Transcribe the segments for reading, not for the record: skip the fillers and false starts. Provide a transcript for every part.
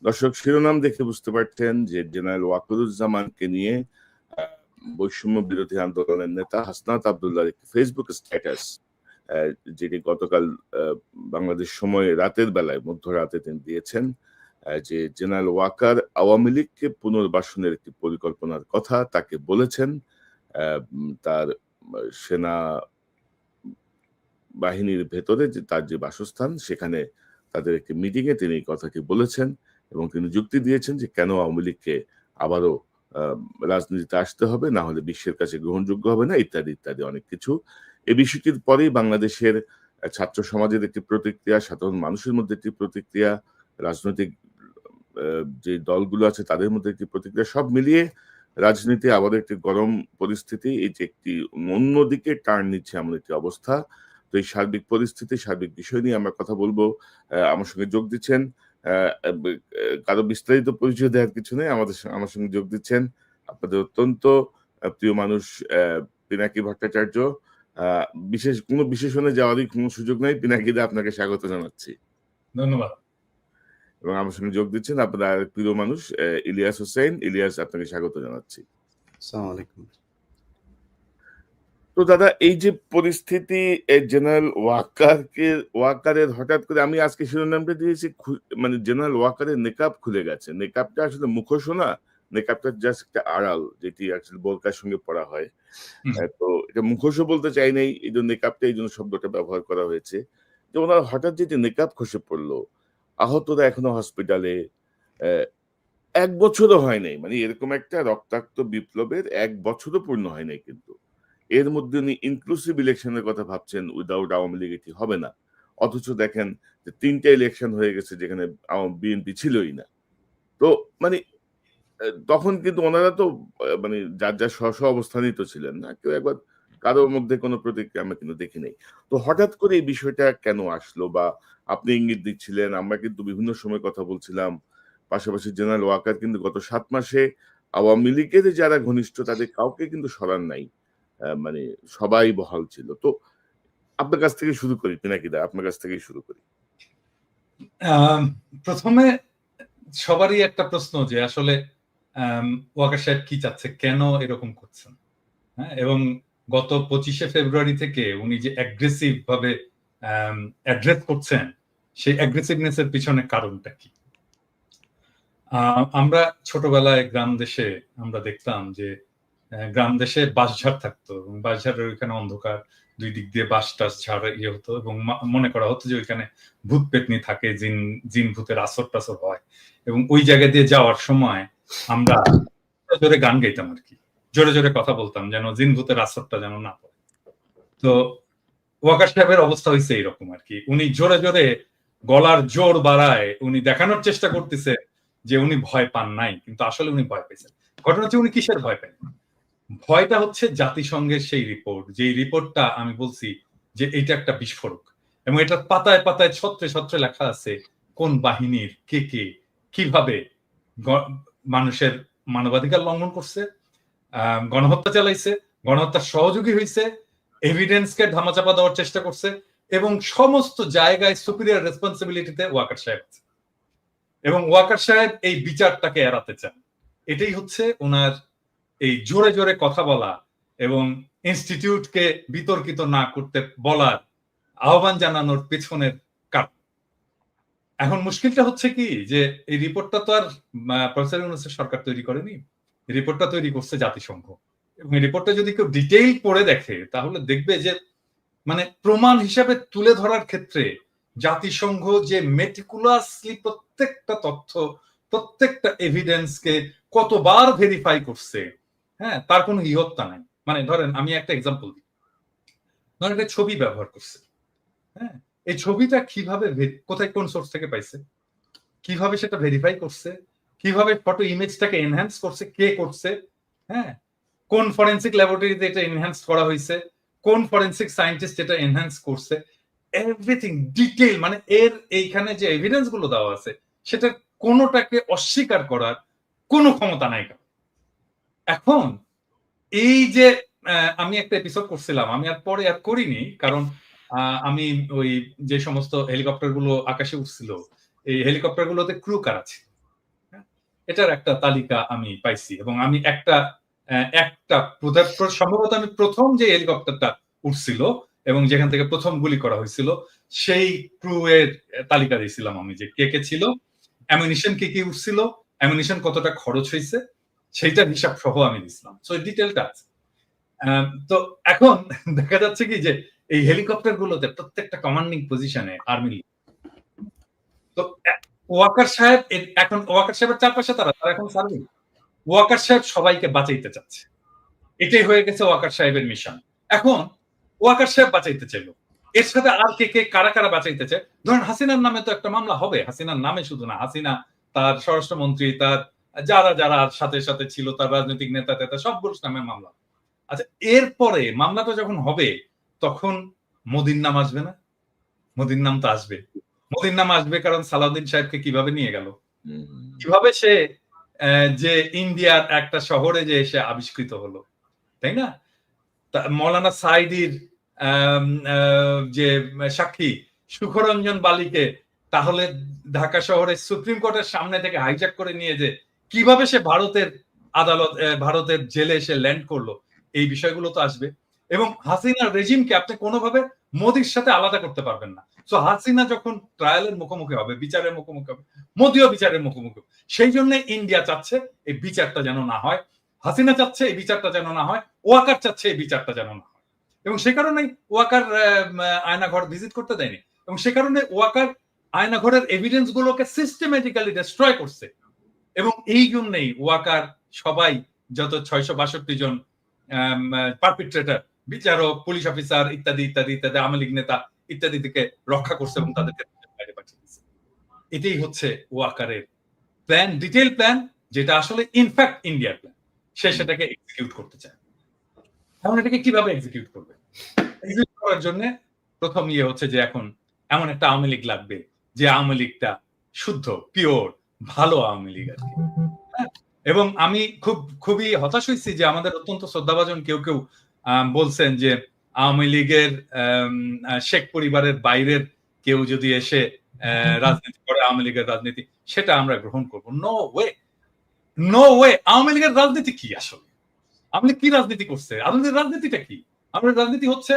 দর্শক, শিরোনাম দেখে বুঝতে পারছেন যে জেনারেল ওয়াকারুজ্জামানকে নিয়ে বৈষম্য বিরোধী আন্দোলনের নেতা হাসনাত আব্দুল্লাহর একটি ফেসবুক স্ট্যাটাস, যেটি গতকাল বাংলাদেশ সময় রাতের বেলায় মধ্যরাতে তিনি দিয়েছেন, যে জেনারেল ওয়াকার আওয়ামী লীগকে পুনর্বাসনের একটি পরিকল্পনার কথা তাকে বলেছেন। তার সেনা বাহিনীর ভেতরে যে তার যে বাসস্থান, সেখানে তাদের একটি মিটিংয়ে তিনি এই কথাটি বলেছেন এবং তিনি যুক্তি দিয়েছেন যে কেন আওয়ামী লীগকে আবারও রাজনীতিতে আসতে হবে, না হলে বিশ্বের কাছে গ্রহণযোগ্য হবে না, ইত্যাদি ইত্যাদি অনেক কিছু। এই বিষয়টির পরেই বাংলাদেশের ছাত্র সমাজের একটি প্রতিক্রিয়া, সাধারণ মানুষের মধ্যে একটি প্রতিক্রিয়া, রাজনৈতিক যে দলগুলো আছে তাদের মধ্যে একটি প্রতিক্রিয়া, সব মিলিয়ে রাজনীতি আবার একটি গরম পরিস্থিতি, এই যে একটি অন্যদিকে টার্ন নিচ্ছে এমন একটি অবস্থা। তো এই সার্বিক পরিস্থিতি, সার্বিক বিষয় নিয়ে আমরা কথা বলবো। আমার সঙ্গে যোগ দিচ্ছেন, কারো বিস্তারিত পরিচয় দেওয়ার কিছু নেই, আমার সঙ্গে যোগ দিচ্ছেন আপনাদের অত্যন্ত প্রিয় মানুষ পিনাকি ভট্টাচার্য। কোনো বিশেষণে যাওয়ারই কোনো সুযোগ নাই, পিনাকিদা আপনাকে স্বাগত জানাচ্ছি। ধন্যবাদ। এবং আমার সঙ্গে যোগ দিচ্ছেন আপনার প্রিয় মানুষ ইলিয়াস হোসেন। ইলিয়াস, আপনাকে স্বাগত জানাচ্ছি। আসসালামু আলাইকুম। তো দাদা, এই যে পরিস্থিতি, জেনারেল ওয়াকারের হঠাৎ করে, আমি আজকে শিরোনামটা দিয়েছি মানে জেনারেল ওয়াকারের নেকাব খুলে গেছে। নেকাবটা আসলে মুখোশ না, নেকাবটা জাস্ট একটা আড়াল, যেটি আসলে বোরকার সঙ্গে পড়া হয়। তো এটা মুখোশও বলতে চাই নাই, এই জন্য নেকাবটা, এই জন্য শব্দটা ব্যবহার করা হয়েছে। যে ওনার হঠাৎ যে নেকাব খসে পড়লো, আহতরা এখনো হসপিটালে, 1 বছরও হয় নাই, মানে এরকম একটা রক্তাক্ত বিপ্লবের 1 বছরও পূর্ণ হয় নাই, কিন্তু এর মধ্যে উনি ইনক্লুসিভ ইলেকশনের কথা ভাবছেন, উইদাউট আওয়ামী লীগ এটি হবে না। অথচ দেখেন যে 3টা ইলেকশন হয়ে গেছে যেখানে বিএনপি ছিলই না। তো মানে তখন কিন্তু ওনারা তো মানে যার যার স্ব অবস্থানেই তো ছিলেন না, কেউ একবার কারোর মধ্যে কোনো প্রতিক্রিয়া আমরা কিন্তু দেখি নাই। তো হঠাৎ করে এই বিষয়টা কেন আসলো, বা আপনি ইঙ্গিত দিচ্ছিলেন, আমরা কিন্তু বিভিন্ন সময় কথা বলছিলাম। পাশাপাশি জেনারেল ওয়াকার কিন্তু গত 7 মাসে আওয়ামী লীগের যারা ঘনিষ্ঠ তাদের কাউকে কিন্তু সরান নাই, মানে সবাই বহাল ছিল। তো আপনার কাছ থেকে শুরু করি, পিনাকিদা, আপনার কাছ থেকেই শুরু করি। প্রথমে সবারই একটা প্রশ্ন যে আসলে ওয়াকার সাহেব কি চাচ্ছে, কেন এরকম করছেন। হ্যাঁ, এবং গত 25শে ফেব্রুয়ারি থেকে উনি যে অ্যাগ্রেসিভ ভাবে অ্যাড্রেস করছেন, সেই অ্যাগ্রেসিভনেস এর পিছনে কারণটা কি। আমরা ছোটবেলায় গ্রাম দেশে আমরা দেখতাম যে গ্রাম দেশে বাঁশঝাড় থাকতো, এবং বাঁশঝাড়ের ওইখানে অন্ধকার, দুই দিক দিয়ে বাঁশ টাস ঝাড় ইয়ে হতো, এবং মনে করা হতো যে ওইখানে ভূত পেতনি থাকে, জিন ভূতের আসর টাসর হয়। এবং ওই জায়গা দিয়ে যাওয়ার সময় আমরা জোরে গান গাইতাম আর কি, জোরে জোরে কথা বলতাম যেন জিন ভূতের আসরটা যেন না পড়ে। তো ওয়াকার সাহেবের অবস্থা হয়েছে এইরকম আর কি, উনি জোরে জোরে গলার জোর বাড়ায় উনি দেখানোর চেষ্টা করতেছে যে উনি ভয় পান নাই, কিন্তু আসলে উনি ভয় পেয়েছেন। ঘটনা হচ্ছে উনি কিসের ভয় পান? ভয়টা হচ্ছে জাতিসংঘের সেই রিপোর্ট, যে রিপোর্টটা আমি বলছি যে এটা একটা বিস্ফোরক, এবং এটা পাতায় পাতায় ছত্রে ছত্রে লেখা আছে কোন বাহিনীর কে কে কিভাবে মানুষের মানবাধিকার লঙ্ঘন করছে, গণহত্যা চালাইছে, গণহত্যার সহযোগী হয়েছে, এভিডেন্সকে ধামাচাপা দেওয়ার চেষ্টা করছে, এবং সমস্ত জায়গায় সুপিরিয়র রেসপন্সিবিলিটিতে ওয়াকার সাহেব, এবং ওয়াকার সাহেব এই বিচারটাকে এড়াতে চান। এটাই হচ্ছে ওনার এই জোরে জোরে কথা বলা এবং ইনস্টিটিউটকে বিতর্কিত না করতে বলার আহ্বান জানানোর পেছনের কারণ। এখন মুশকিলটা হচ্ছে কি, যে এই রিপোর্টটা তো আর প্রফেসর ইউনূসের সরকার তৈরি করেনি, রিপোর্টটা তৈরি করছে জাতিসংঘ। এবং এই রিপোর্টটা যদি কেউ ডিটেইল পড়ে দেখে তাহলে দেখবে যে মানে প্রমাণ হিসাবে তুলে ধরার ক্ষেত্রে জাতিসংঘ যে মেটিকুলাসলি প্রত্যেকটা তথ্য, প্রত্যেকটা এভিডেন্সকে কতবার ভেরিফাই করছে, হ্যাঁ, তার কোনো ইহত্যা নাই। মানে ধরেন আমি একটা এক্সাম্পল দিই, ধরেন একটা ছবি ব্যবহার করছে, হ্যাঁ, এই ছবিটা কিভাবে, কোথায়, কোন সোর্স থেকে পাইছে, কিভাবে সেটা ভেরিফাই করছে, কিভাবে ফটো ইমেজটাকে এনহ্যান্স করছে, কে করছে, হ্যাঁ, কোন ফরেনসিক ল্যাবরেটরিতে এটা এনহ্যান্স করা হয়েছে, কোন ফরেনসিক সায়েন্টিস্ট এটা এনহ্যান্স করছে, এভরিথিং ডিটেইল। মানে এর এইখানে যে এভিডেন্স গুলো দেওয়া আছে সেটা কোনোটাকে অস্বীকার করার কোনো ক্ষমতা নাই। এখন এই যে আমি একটা এপিসোড করছিলাম, আমি আর পরে আর করিনি, কারণ আমি ওই যে সমস্ত হেলিকপ্টার গুলো আকাশে উঠছিল, এই হেলিকপ্টার গুলোতে ক্রু কার আছে, এটার একটা তালিকা আমি পাইছি, এবং আমি একটা সম্ভবত আমি প্রথম যে হেলিকপ্টারটা উঠছিল এবং যেখান থেকে প্রথম গুলি করা হয়েছিল সেই ক্রু এর তালিকা দিয়েছিলাম আমি, যে কে কে ছিল, অ্যামিনিশন কি কি উঠছিল, অ্যামিনিশন কতটা খরচ হয়েছে, সেইটার হিসাব সহ আমি দিছিলাম। সো ডিটেলটা আছে। তো এখন দেখা যাচ্ছে কি যে এই হেলিকপ্টার গুলোতে প্রত্যেকটা কমান্ডিং পজিশনে আর্মি, তো ওয়াকার সাহেব এখন ওয়াকার সাহেবের চারপাশে তারা এখন সার্ভিং, ওয়াকার সাহেব সবাইকে বাঁচাইতে চাচ্ছে, এটাই হয়ে গেছে ওয়াকার সাহেবের মিশন। এখন ওয়াকার সাহেব বাঁচাইতে চাইলো, এর সাথে আর কে কে কারা কারা বাঁচাইতেছে, ধরেন হাসিনার নামে তো একটা মামলা হবে, হাসিনার নামে শুধু না, হাসিনা, তার স্বরাষ্ট্রমন্ত্রী, তার যারা যারা সাথে সাথে ছিল, তার রাজনৈতিক নেতা টেতা সবগুলোর নামে মামলা। আচ্ছা, এরপরে মামলাটা যখন হবে তখন মোদির নাম আসবে না? মোদির নাম তো আসবে, মোদির নাম আসবে, কারণ সালাউদ্দিন সাহেবকে কিভাবে নিয়ে গেল, কিভাবে সে যে ইন্ডিয়ার একটা শহরে যে এসে আবিষ্কৃত হলো, তাই না? মৌলানা সাইদির যে সাক্ষী সুখরঞ্জন বালিকে তাহলে ঢাকা শহরের সুপ্রিম কোর্টের সামনে থেকে হাইজ্যাক করে নিয়ে যে কিভাবে সে ভারতের আদালত, ভারতের জেলে এসে ল্যান্ড করলো, এই বিষয়গুলো তো আসবে। এবং হাসিনার রেজিমকে আপনি কোনোভাবে মোদির সাথে আলাদা করতে পারবেন না। সো হাসিনা যখন ট্রায়ালের মুখোমুখি হবে, বিচারের মুখোমুখি হবে, মোদিও বিচারের মুখোমুখি হবে। সেই জন্য ইন্ডিয়া চাচ্ছে এই বিচারটা যেন না হয়, হাসিনা চাচ্ছে এই বিচারটা যেন না হয়, ওয়াকার চাচ্ছে এই বিচারটা যেন না হয়, এবং সে কারণেই ওয়াকার আয়নাঘর ভিজিট করতে দেয়নি, এবং সে কারণে ওয়াকার আয়নাঘরের এভিডেন্স গুলোকে সিস্টেমেটিক্যালি ডিস্ট্রয় করছে। এবং এই জন্যই ওয়াকার সবাই যত 662 জন পারপিট্রেটর, বিচারক, পুলিশ অফিসার ইত্যাদি ইত্যাদি ইত্যাদি, আওয়ামী লীগ নেতা ইত্যাদি থেকে রক্ষা করছে এবং তাদেরকে বাইরে পাঠিয়ে দিচ্ছে। এটাই হচ্ছে ওয়াকারের প্ল্যান, ডিটেইল প্ল্যান, যেটা আসলে ইনফ্যাক্ট ইন্ডিয়ার প্ল্যান। সে সেটাকে এক্সিকিউট করতে চায়। এখন এটাকে কিভাবে এক্সিকিউট করবে? এক্সিকিউট করার জন্য প্রথম হচ্ছে যে এখন এমন একটা আওয়ামী লীগ লাগবে যে আওয়ামী লীগটা শুদ্ধ, পিওর, ভালো আওয়ামী লীগ আর কি। এবং আমি খুবই হতাশ হয়েছি যে আমাদের অত্যন্ত শ্রদ্ধাভাজন কেউ কেউ বলছেন যে আওয়ামী লীগের শেখ পরিবারের বাইরের কেউ যদি এসে রাজনীতি করে, আওয়ামী লীগের রাজনীতি, সেটা আমরা গ্রহণ করবো। No way, no way. আওয়ামী লীগের রাজনীতি কি আসলে? আওয়ামী লীগ কি রাজনীতি করছে? আওয়ামী লীগের রাজনীতিটা কি? আওয়ামী লীগের রাজনীতি হচ্ছে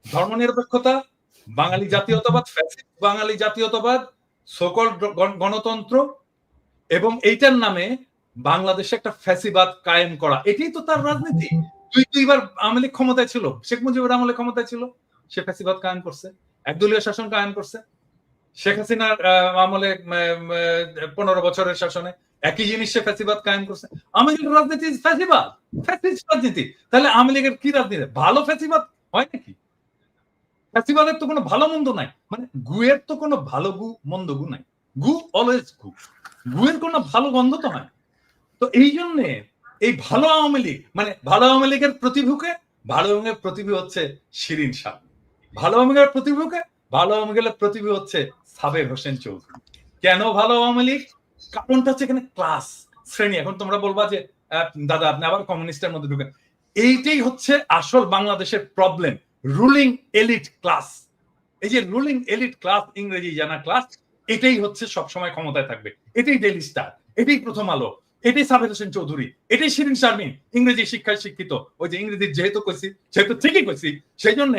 ধর্মনিরপেক্ষতা, বাঙালি জাতীয়তাবাদ, ফ্যাসিস্ট বাঙালি জাতীয়তাবাদ, সকল গণতন্ত্র, এবং এইটার নামে বাংলাদেশে একটা ফ্যাসিবাদ কায়েম করা, এটাই তো তার রাজনীতি। দুইবার আওয়ামী লীগ ক্ষমতায় ছিল, শেখ মুজিবুর আমলে ক্ষমতায় ছিল, সে ফ্যাসিবাদ কায়েম করছে, একদলীয় শাসন কায়েম করছে। শেখ হাসিনার আমলে 15 বছরের শাসনে একই জিনিস সে ফ্যাসিবাদ কায়েম করছে। আওয়ামী লীগের রাজনীতি ফ্যাসিবাদ, ফ্যাসিস্ট রাজনীতি। তাহলে আওয়ামী লীগের কি রাজনীতি? ভালো ফ্যাসিবাদ হয় নাকি? ফ্যাসিবাদের তো কোনো ভালো মন্দ নাই, মানে গুয়ের তো কোনো ভালো গু মন্দ গু নাই, গু অলওয়েজ গু, গুয়ের কোনো ভালো গন্ধ তো হয়। তো এই জন্য এই ভালো আওয়ামী লীগ, মানে ভালো আওয়ামী লীগের প্রতিভূকে, ভালো আওয়ামী লীগের প্রতিভূ হচ্ছে শিরিন শাহ, ভালো আওয়ামী লীগের প্রতিভূকে, ভালো আওয়ামী লীগের প্রতিভূ হচ্ছে সাবের হোসেন চৌধুরী। কেন ভালো আওয়ামী লীগ? কারণটা হচ্ছে এখানে ক্লাস, শ্রেণী। এখন তোমরা বলবা যে দাদা আপনি আবার কমিউনিস্টের মধ্যে ঢুকেন। এইটাই হচ্ছে আসল বাংলাদেশের প্রবলেম, রুলিং এলিট ক্লাস। এই যে রুলিং এলিট ক্লাস, ইংরেজি জানা ক্লাস, এটাই হচ্ছে সবসময় ক্ষমতায় থাকবে। এটাই ডেইলি স্টার, এটাই প্রথম আলো, এটাই সাবের হোসেন চৌধুরী, এটাই শিরিন শারমিন, ইংরেজি শিক্ষায় শিক্ষিত। ওই যে ইংরেজি যেহেতু কইছি, সেহেতু ঠিকই কইছি, সেই জন্য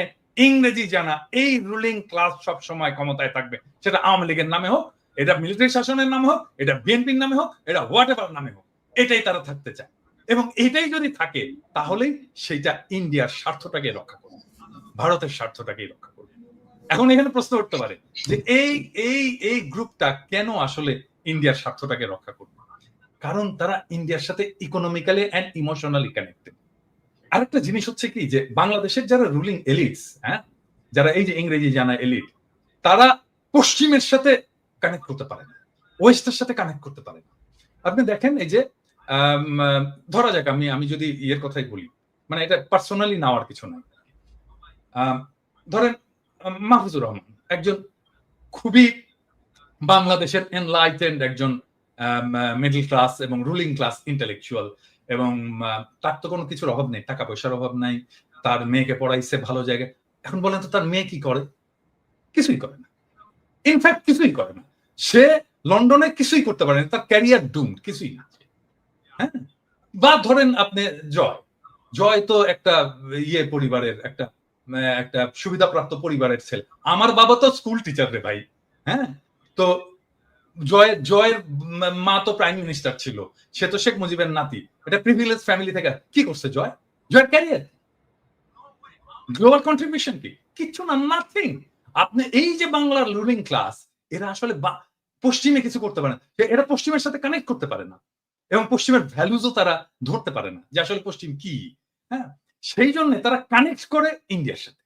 ইংরেজি জানা এই রুলিং ক্লাস সবসময় ক্ষমতায় থাকবে। সেটা আওয়ামী লীগের নামে হোক, এটা মিলিটারি শাসনের নামে হোক, এটা বিএনপির নামে হোক, এটা হোয়াট এভার নামে হোক, এটাই তারা থাকতে চায়। এবং এটাই যদি থাকে তাহলেই সেইটা ইন্ডিয়ার স্বার্থটাকে রক্ষা করবে, ভারতের স্বার্থটাকে রক্ষা করবে। এখন এখানে প্রশ্ন উঠতে পারে যে এই গ্রুপটা কেন আসলে ইন্ডিয়ার স্বার্থটাকে রক্ষা করবে? কারণ তারা ইন্ডিয়ার সাথে ইকোনমিক্যালি এন্ড ইমোশনালি কানেক্টেড। আরেকটা জিনিস হচ্ছে কি, যে বাংলাদেশের যারা রুলিং এলিটস, হ্যাঁ, যারা এই যে ইংরেজি জানা এলিট, তারা পশ্চিমের সাথে কানেক্ট করতে পারে না, ওয়েস্টের সাথে কানেক্ট করতে পারে না। আপনি দেখেন এই যে ধরা যাক আমি যদি ইয়ের কথাই বলি, মানে এটা পার্সোনালি নেওয়ার কিছু নাই, ধরেন মাহফুজুর রহমান একজন খুবই বাংলাদেশের এনলাইটেন্ড একজন মিডল ক্লাস এবং রুলিং ক্লাস ইন্টেলেকচুয়াল, এবং তার তো কোনো কিছুর অভাব নেই, টাকা পয়সার অভাব নাই, তার মেয়েকে পড়াইছে ভালো জায়গায়। এখন বলেন তো তার মেয়ে কি করে? কিছুই করে না, ইনফ্যাক্ট কিছুই করে না। সে লন্ডনে কিছুই করতে পারেন, তার ক্যারিয়ার ডুম, কিছুই না। হ্যাঁ, বা ধরেন আপনি জয় তো একটা পরিবারের একটা সুবিধাপ্রাপ্ত পরিবারের ছেলে। আমার বাবা তো স্কুল টিচার রে ভাই। হ্যাঁ, তো জয়ের মা তো প্রাইম মিনিস্টার ছিল, সে তো শেখ মুজিবের নাতি। এটা প্রিভিলেজ ফ্যামিলি থেকে কি করছে জয়ের ক্যারিয়ার, গ্লোবাল কন্ট্রিবিউশন কি? কিচ্ছু না, নাথিং। আপনি এই যে বাংলার রুলিং ক্লাস, এরা আসলে পশ্চিমে কিছু করতে পারে না, এরা পশ্চিমের সাথে কানেক্ট করতে পারে না, এবং পশ্চিমের ভ্যালুজও তারা ধরতে পারে না যে আসলে পশ্চিম কি। হ্যাঁ, সেই জন্য তারা কানেক্ট করে ইন্ডিয়ার সাথে,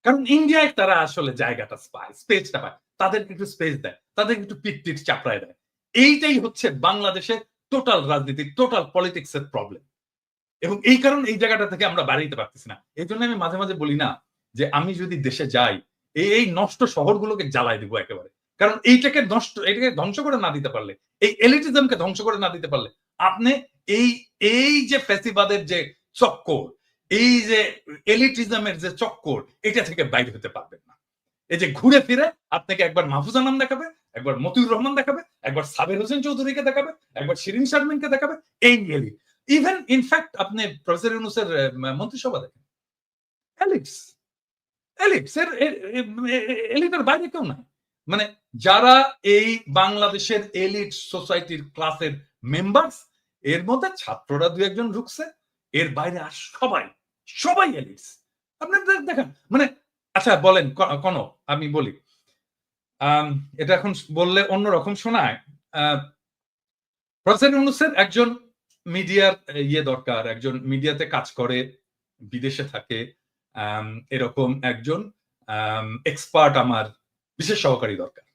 কারণ ইন্ডিয়ায় তারা আসলে জায়গাটা পায়, স্পেসটা পায়, তাদেরকে একটু স্পেস দেয়, তাদেরকে একটু পিট চাপড়ায় দেয়। এইটাই হচ্ছে বাংলাদেশের টোটাল রাজনীতি, টোটাল পলিটিক্স এর প্রবলেম। এবং এই কারণে এই জায়গাটা থেকে আমরা বাড়াইতে পারতেছি না। এই জন্য আমি মাঝে মাঝে বলি না যে আমি যদি দেশে যাই, এই নষ্ট শহরগুলোকে জ্বালাই দিব একেবারে। কারণ এটাকে ধ্বংস করে না দিতে পারলে, এই এলিটিজমকে ধ্বংস করে না দিতে পারলে, আপনি এই যে ফ্যাসিবাদের যে চক্কর, এই যে এলিটিজমের যে চক্কর, এটা থেকে বাইরে হতে পারবেন না। এই যে ঘুরে ফিরে আপনাকে একবার মাহফুজা নাম দেখাবে, একবার মতিউর রহমান দেখাবে, একবার সাবের হোসেন চৌধুরীকে দেখাবে, একবার শিরিন শারমিনকে দেখাবে, এই এলিট। ইভেন ইনফ্যাক্ট আপনি প্রফেসর ইউনূসের মন্ত্রিসভা দেখেন, এলিটের বাইরে কেউ নাই। মানে যারা এই বাংলাদেশের এলিট সোসাইটির ক্লাসের মেম্বার্স, এর মধ্যে ছাত্ররা দু একজন ঢুকছে, এর বাইরে আর সবাই এলিটস। আপনি দেখেন, মানে আচ্ছা বলেন কোন, আমি বলি এটা এখন বললে অন্যরকম শোনায়। প্রফেসর ইউনূসের একজন মিডিয়ার দরকার, একজন মিডিয়াতে কাজ করে, বিদেশে থাকে, এরকম একজন এক্সপার্ট আমার বিশেষ সহকারী দরকার।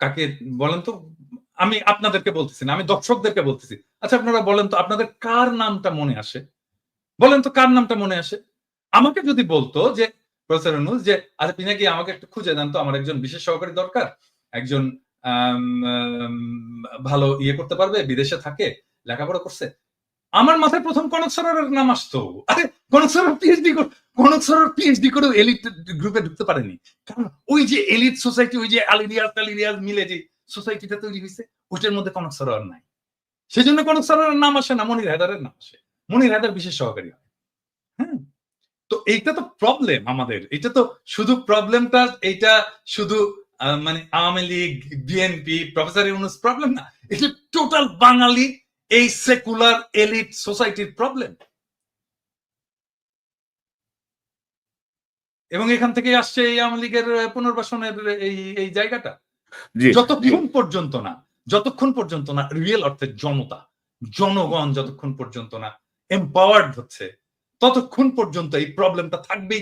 কাকে বলেন তো? আমি আপনাদেরকে বলতেছি না, আমি দর্শকদেরকে বলতেছি। আচ্ছা আপনারা বলেন তো, আপনাদের কার নামটা মনে আসে? বলেন তো কার নামটা মনে আসে? আমাকে যদি বলতো যে প্রফেসর ইউনূস যে আচ্ছা পিনাকি আমাকে একটু খুঁজে দেন তো, আমার একজন বিশেষ সহকারী দরকার, একজন ভালো করতে পারবে, বিদেশে থাকে, লেখাপড়া করছে, আমার মাথায় প্রথম কনক সরোয়ারের নাম আসতো। আরে কনক সরোয়ার পিএইচডি করেও এলিট গ্রুপে ঢুকতে পারেনি, কারণ ওই যে এলিট সোসাইটি, ওই যে আলিরিয়াজ মিলে যে সোসাইটিটা তৈরি হয়েছে, ওইটার মধ্যে কনক সরোয়ার নাই। সেজন্য কনক সরোয়ারের নাম আসে না, মনির হায়দারের নাম আসে। মনির হায়দার বিশেষ সহকারী হয়। হ্যাঁ, তো এইটা তো প্রবলেম আমাদের। এটা তো শুধু প্রবলেমটা, এইটা শুধু মানে Awami League, BNP, professor Yunus problem না, এটা টোটাল বাঙালি এই সেকুলার এলিট সোসাইটির প্রবলেম। এবং এখান থেকে আসছে এই আওয়ামী লীগের পুনর্বাসনের এই জায়গাটা। যতক্ষণ পর্যন্ত না রিয়েল অর্থে জনগণ যতক্ষণ পর্যন্ত না এম্পাওয়ার্ড হচ্ছে, ততক্ষণ পর্যন্ত এই প্রবলেমটা থাকবে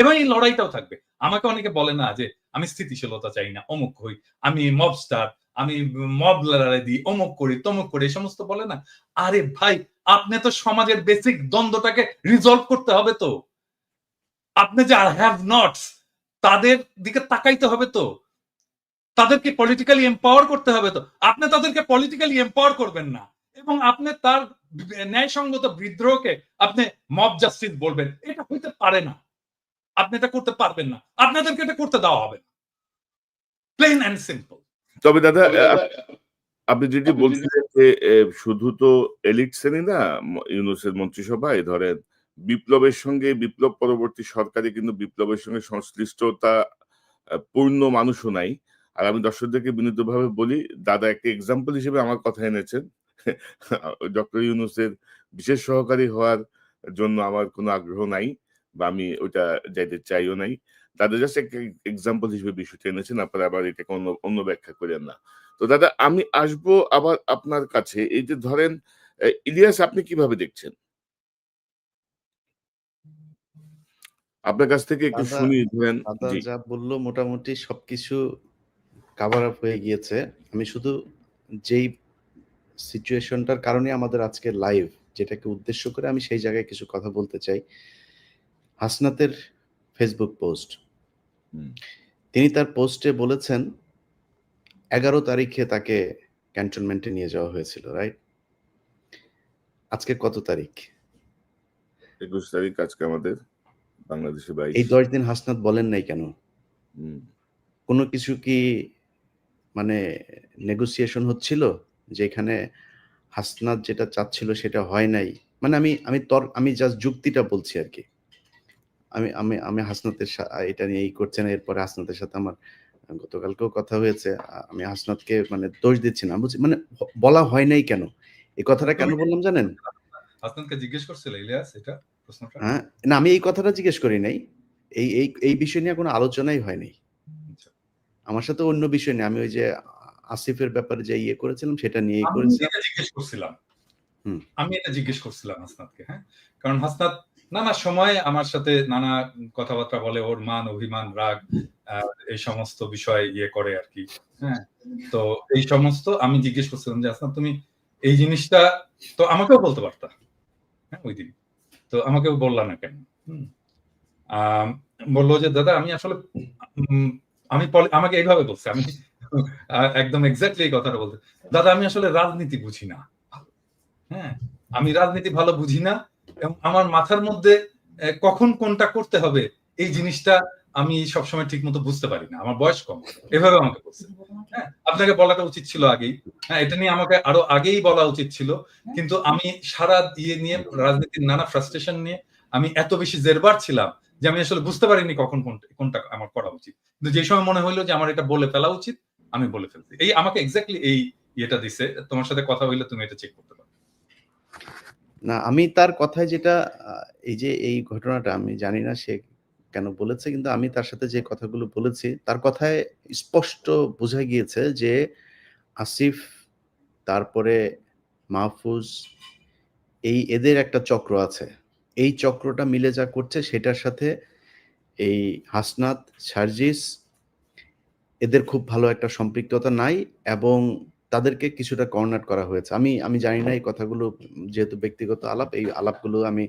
এবং এই লড়াইটাও থাকবে। আমাকে অনেকে বলে না যে আমি স্থিতিশীলতা চাই না, অমুক হই, আমি মবস্টার, আমি মব লড়াই দিই, অমুক করি তমুক করি, এই সমস্ত বলে না। আরে ভাই, আপনি তো সমাজের বেসিক দ্বন্দ্বটাকে রিজলভ করতে হবে। তো আপনি যে হ্যাভ নটস, তাদের দিকে তাকাইতে হবে, তো তাদেরকে পলিটিক্যালি এম্পাওয়ার করতে হবে। তো আপনি তাদেরকে পলিটিক্যালি এম্পাওয়ার করবেন না, এবং আপনি তার ন্যায়সঙ্গত বিদ্রোহকে আপনি মব জাস্টিস বলবেন, এটা হইতে পারে না। আপনি এটা করতে পারবেন না, আপনাদেরকে এটা করতে দেওয়া হবে না, প্লেন এন্ড সিম্পল। তবে দাদা আপনি যেটি বলছিলেন যে শুধু তো এলিট শ্রেণী না, ইউনূসের মন্ত্রিসভায় ধরেন বিপ্লবের সঙ্গে, বিপ্লব পরবর্তী সরকারে কিন্তু বিপ্লবের সঙ্গে সংশ্লিষ্টতা পূর্ণ মানুষও নাই। আর আমি দর্শকদেরকে বিনীতভাবে বলি, দাদা একটা এক্সাম্পল হিসেবে আমার কথা এনেছেন। ডক্টর ইউনূসের বিশেষ সহকারী হওয়ার জন্য আমার কোনো আগ্রহ নাই, বা আমি ওইটা যাইতে চাইও নাই। দাদা জাস্ট একটা এক্সাম্পল হিসেবে বিষয়টা এনেছেন, আপনারা আবার এটাকে অন্য ব্যাখ্যা করেন না। তো দাদা আমি আসবো আবার আপনার কাছে। এই যে ধরেন ইলিয়াস, আপনি কিভাবে দেখছেন? আপনার কাছ থেকে একটু দাদা শুনি। ধরেন দাদা জি। যা বললো মোটামুটি সবকিছু কাভার আপ হয়ে গিয়েছে। আমি শুধু যেই সিচুয়েশনটার কারণে আমাদের আজকে লাইভ, যেটাকে উদ্দেশ্য করে আমি সেই জায়গায় কিছু কথা বলতে চাই। হাসনাতের ফেসবুক পোস্ট, তিনি তার পোস্টে বলেছেন 11 তারিখে তাকে ক্যান্টনমেন্টে নিয়ে যাওয়া হয়েছিল, রাইট? আজকে কত তারিখ? 21 তারিখ আজকে আমাদের, বাংলাদেশে 22। এই 10 দিন হাসনাত বলেন নাই কেন? হুম। কোনো কিছু কি মানে নেগোসিয়েশন হচ্ছিল, যেখানে হাসনাত যেটা চাচ্ছিল সেটা হয় নাই। মানে আমি জাস্ট যুক্তিটা বলছি আরকি। আমি আমি আমি হাসনাতের এটা নিয়ে করছে না। এরপরে হাসনাতের সাথে আমার গতকালকেও কথা হয়েছে। আমি হাসনাতকে মানে দোষ দিচ্ছি না। বুঝছি মানে বলা হয় নাই কেন? এই কথাটা কেন তুমি বললাম জানেন? হাসনাতকে জিজ্ঞেস করছিলে ইলিয়াস এটা প্রশ্নটা? হ্যাঁ? না, আমি এই কথাটা জিজ্ঞেস করি নাই। এই বিষয় নিয়ে কোনো আলোচনাই হয় নাই। আচ্ছা। আমার সাথে অন্য বিষয় নিয়ে আমি ওই যে আসিফের ব্যাপারে যে করেছিলাম সেটা নিয়েই আমি করেছিলাম। এটা জিজ্ঞেস করছিলাম। হুম। আমি এটা জিজ্ঞেস করছিলাম হাসনাতকে, হ্যাঁ? কারণ হাসনাত নানা সময় আমার সাথে নানা কথাবার্তা বলে, ওর মান, অভিমান, রাগ এই সমস্ত বিষয় করে আরকি। হ্যাঁ? তো এই সমস্ত আমি জিজ্ঞেস করছিলাম যে, হাসনাত তুমি এই জিনিসটা তো আমাকেও বলতে পারতা। হ্যাঁ? ঐদিন। তো আমাকেও বললা না কেন? হুম? আম বলল যে, "দাদা আমি আসলে উম আমি আমাকে এইভাবে বলছে। আমি একদম এক্সাক্টলি এই কথাটা বলছে। দাদা আমি আসলে রাজনীতি বুঝি না। হ্যাঁ? আমি রাজনীতি ভালো বুঝি না এবং আমার মাথার মধ্যে কখন কোনটা করতে হবে এই জিনিসটা আমি সবসময় ঠিকমতো বুঝতে পারি না। আমার বয়স কম। এভাবে আমাকে বলছে। হ্যাঁ? আপনাকে বলাটা উচিত ছিল আগেই। হ্যাঁ, এটা নিয়ে আমাকে আরো আগেই বলা উচিত ছিল। কিন্তু আমি সারা নিয়ে রাজনীতির নানা ফ্রাস্ট্রেশন নিয়ে আমি এত বেশি জেরবার ছিলাম যে আমি আসলে বুঝতে পারিনি কখন কোনটা আমার করা উচিত। কিন্তু যে সময় মনে হইলো যে আমার এটা বলে ফেলা উচিত, আমি বলে ফেলছি। এই আমাকে এক্সাক্টলি এই ইয়েটা দিছে। তোমার সাথে কথা হইলে তুমি এটা চেক করতে পারো। না, আমি তার কথায় যেটা এই যে এই ঘটনাটা আমি জানি না সে কেন বলেছে, কিন্তু আমি তার সাথে যে কথাগুলো বলেছি তার কথায় স্পষ্ট বোঝা গিয়েছে যে আসিফ, তারপরে মাহফুজ, এদের একটা চক্র আছে। এই চক্রটা মিলে যা করছে সেটার সাথে এই হাসনাত, সার্জিস এদের খুব ভালো একটা সম্পৃক্ততা নাই এবং তাদেরকে কিছুটা কর্নার করা হয়েছে। আমি জানি না এই কথাগুলো, যেহেতু ব্যক্তিগত আলাপ, এই আলাপগুলো আমি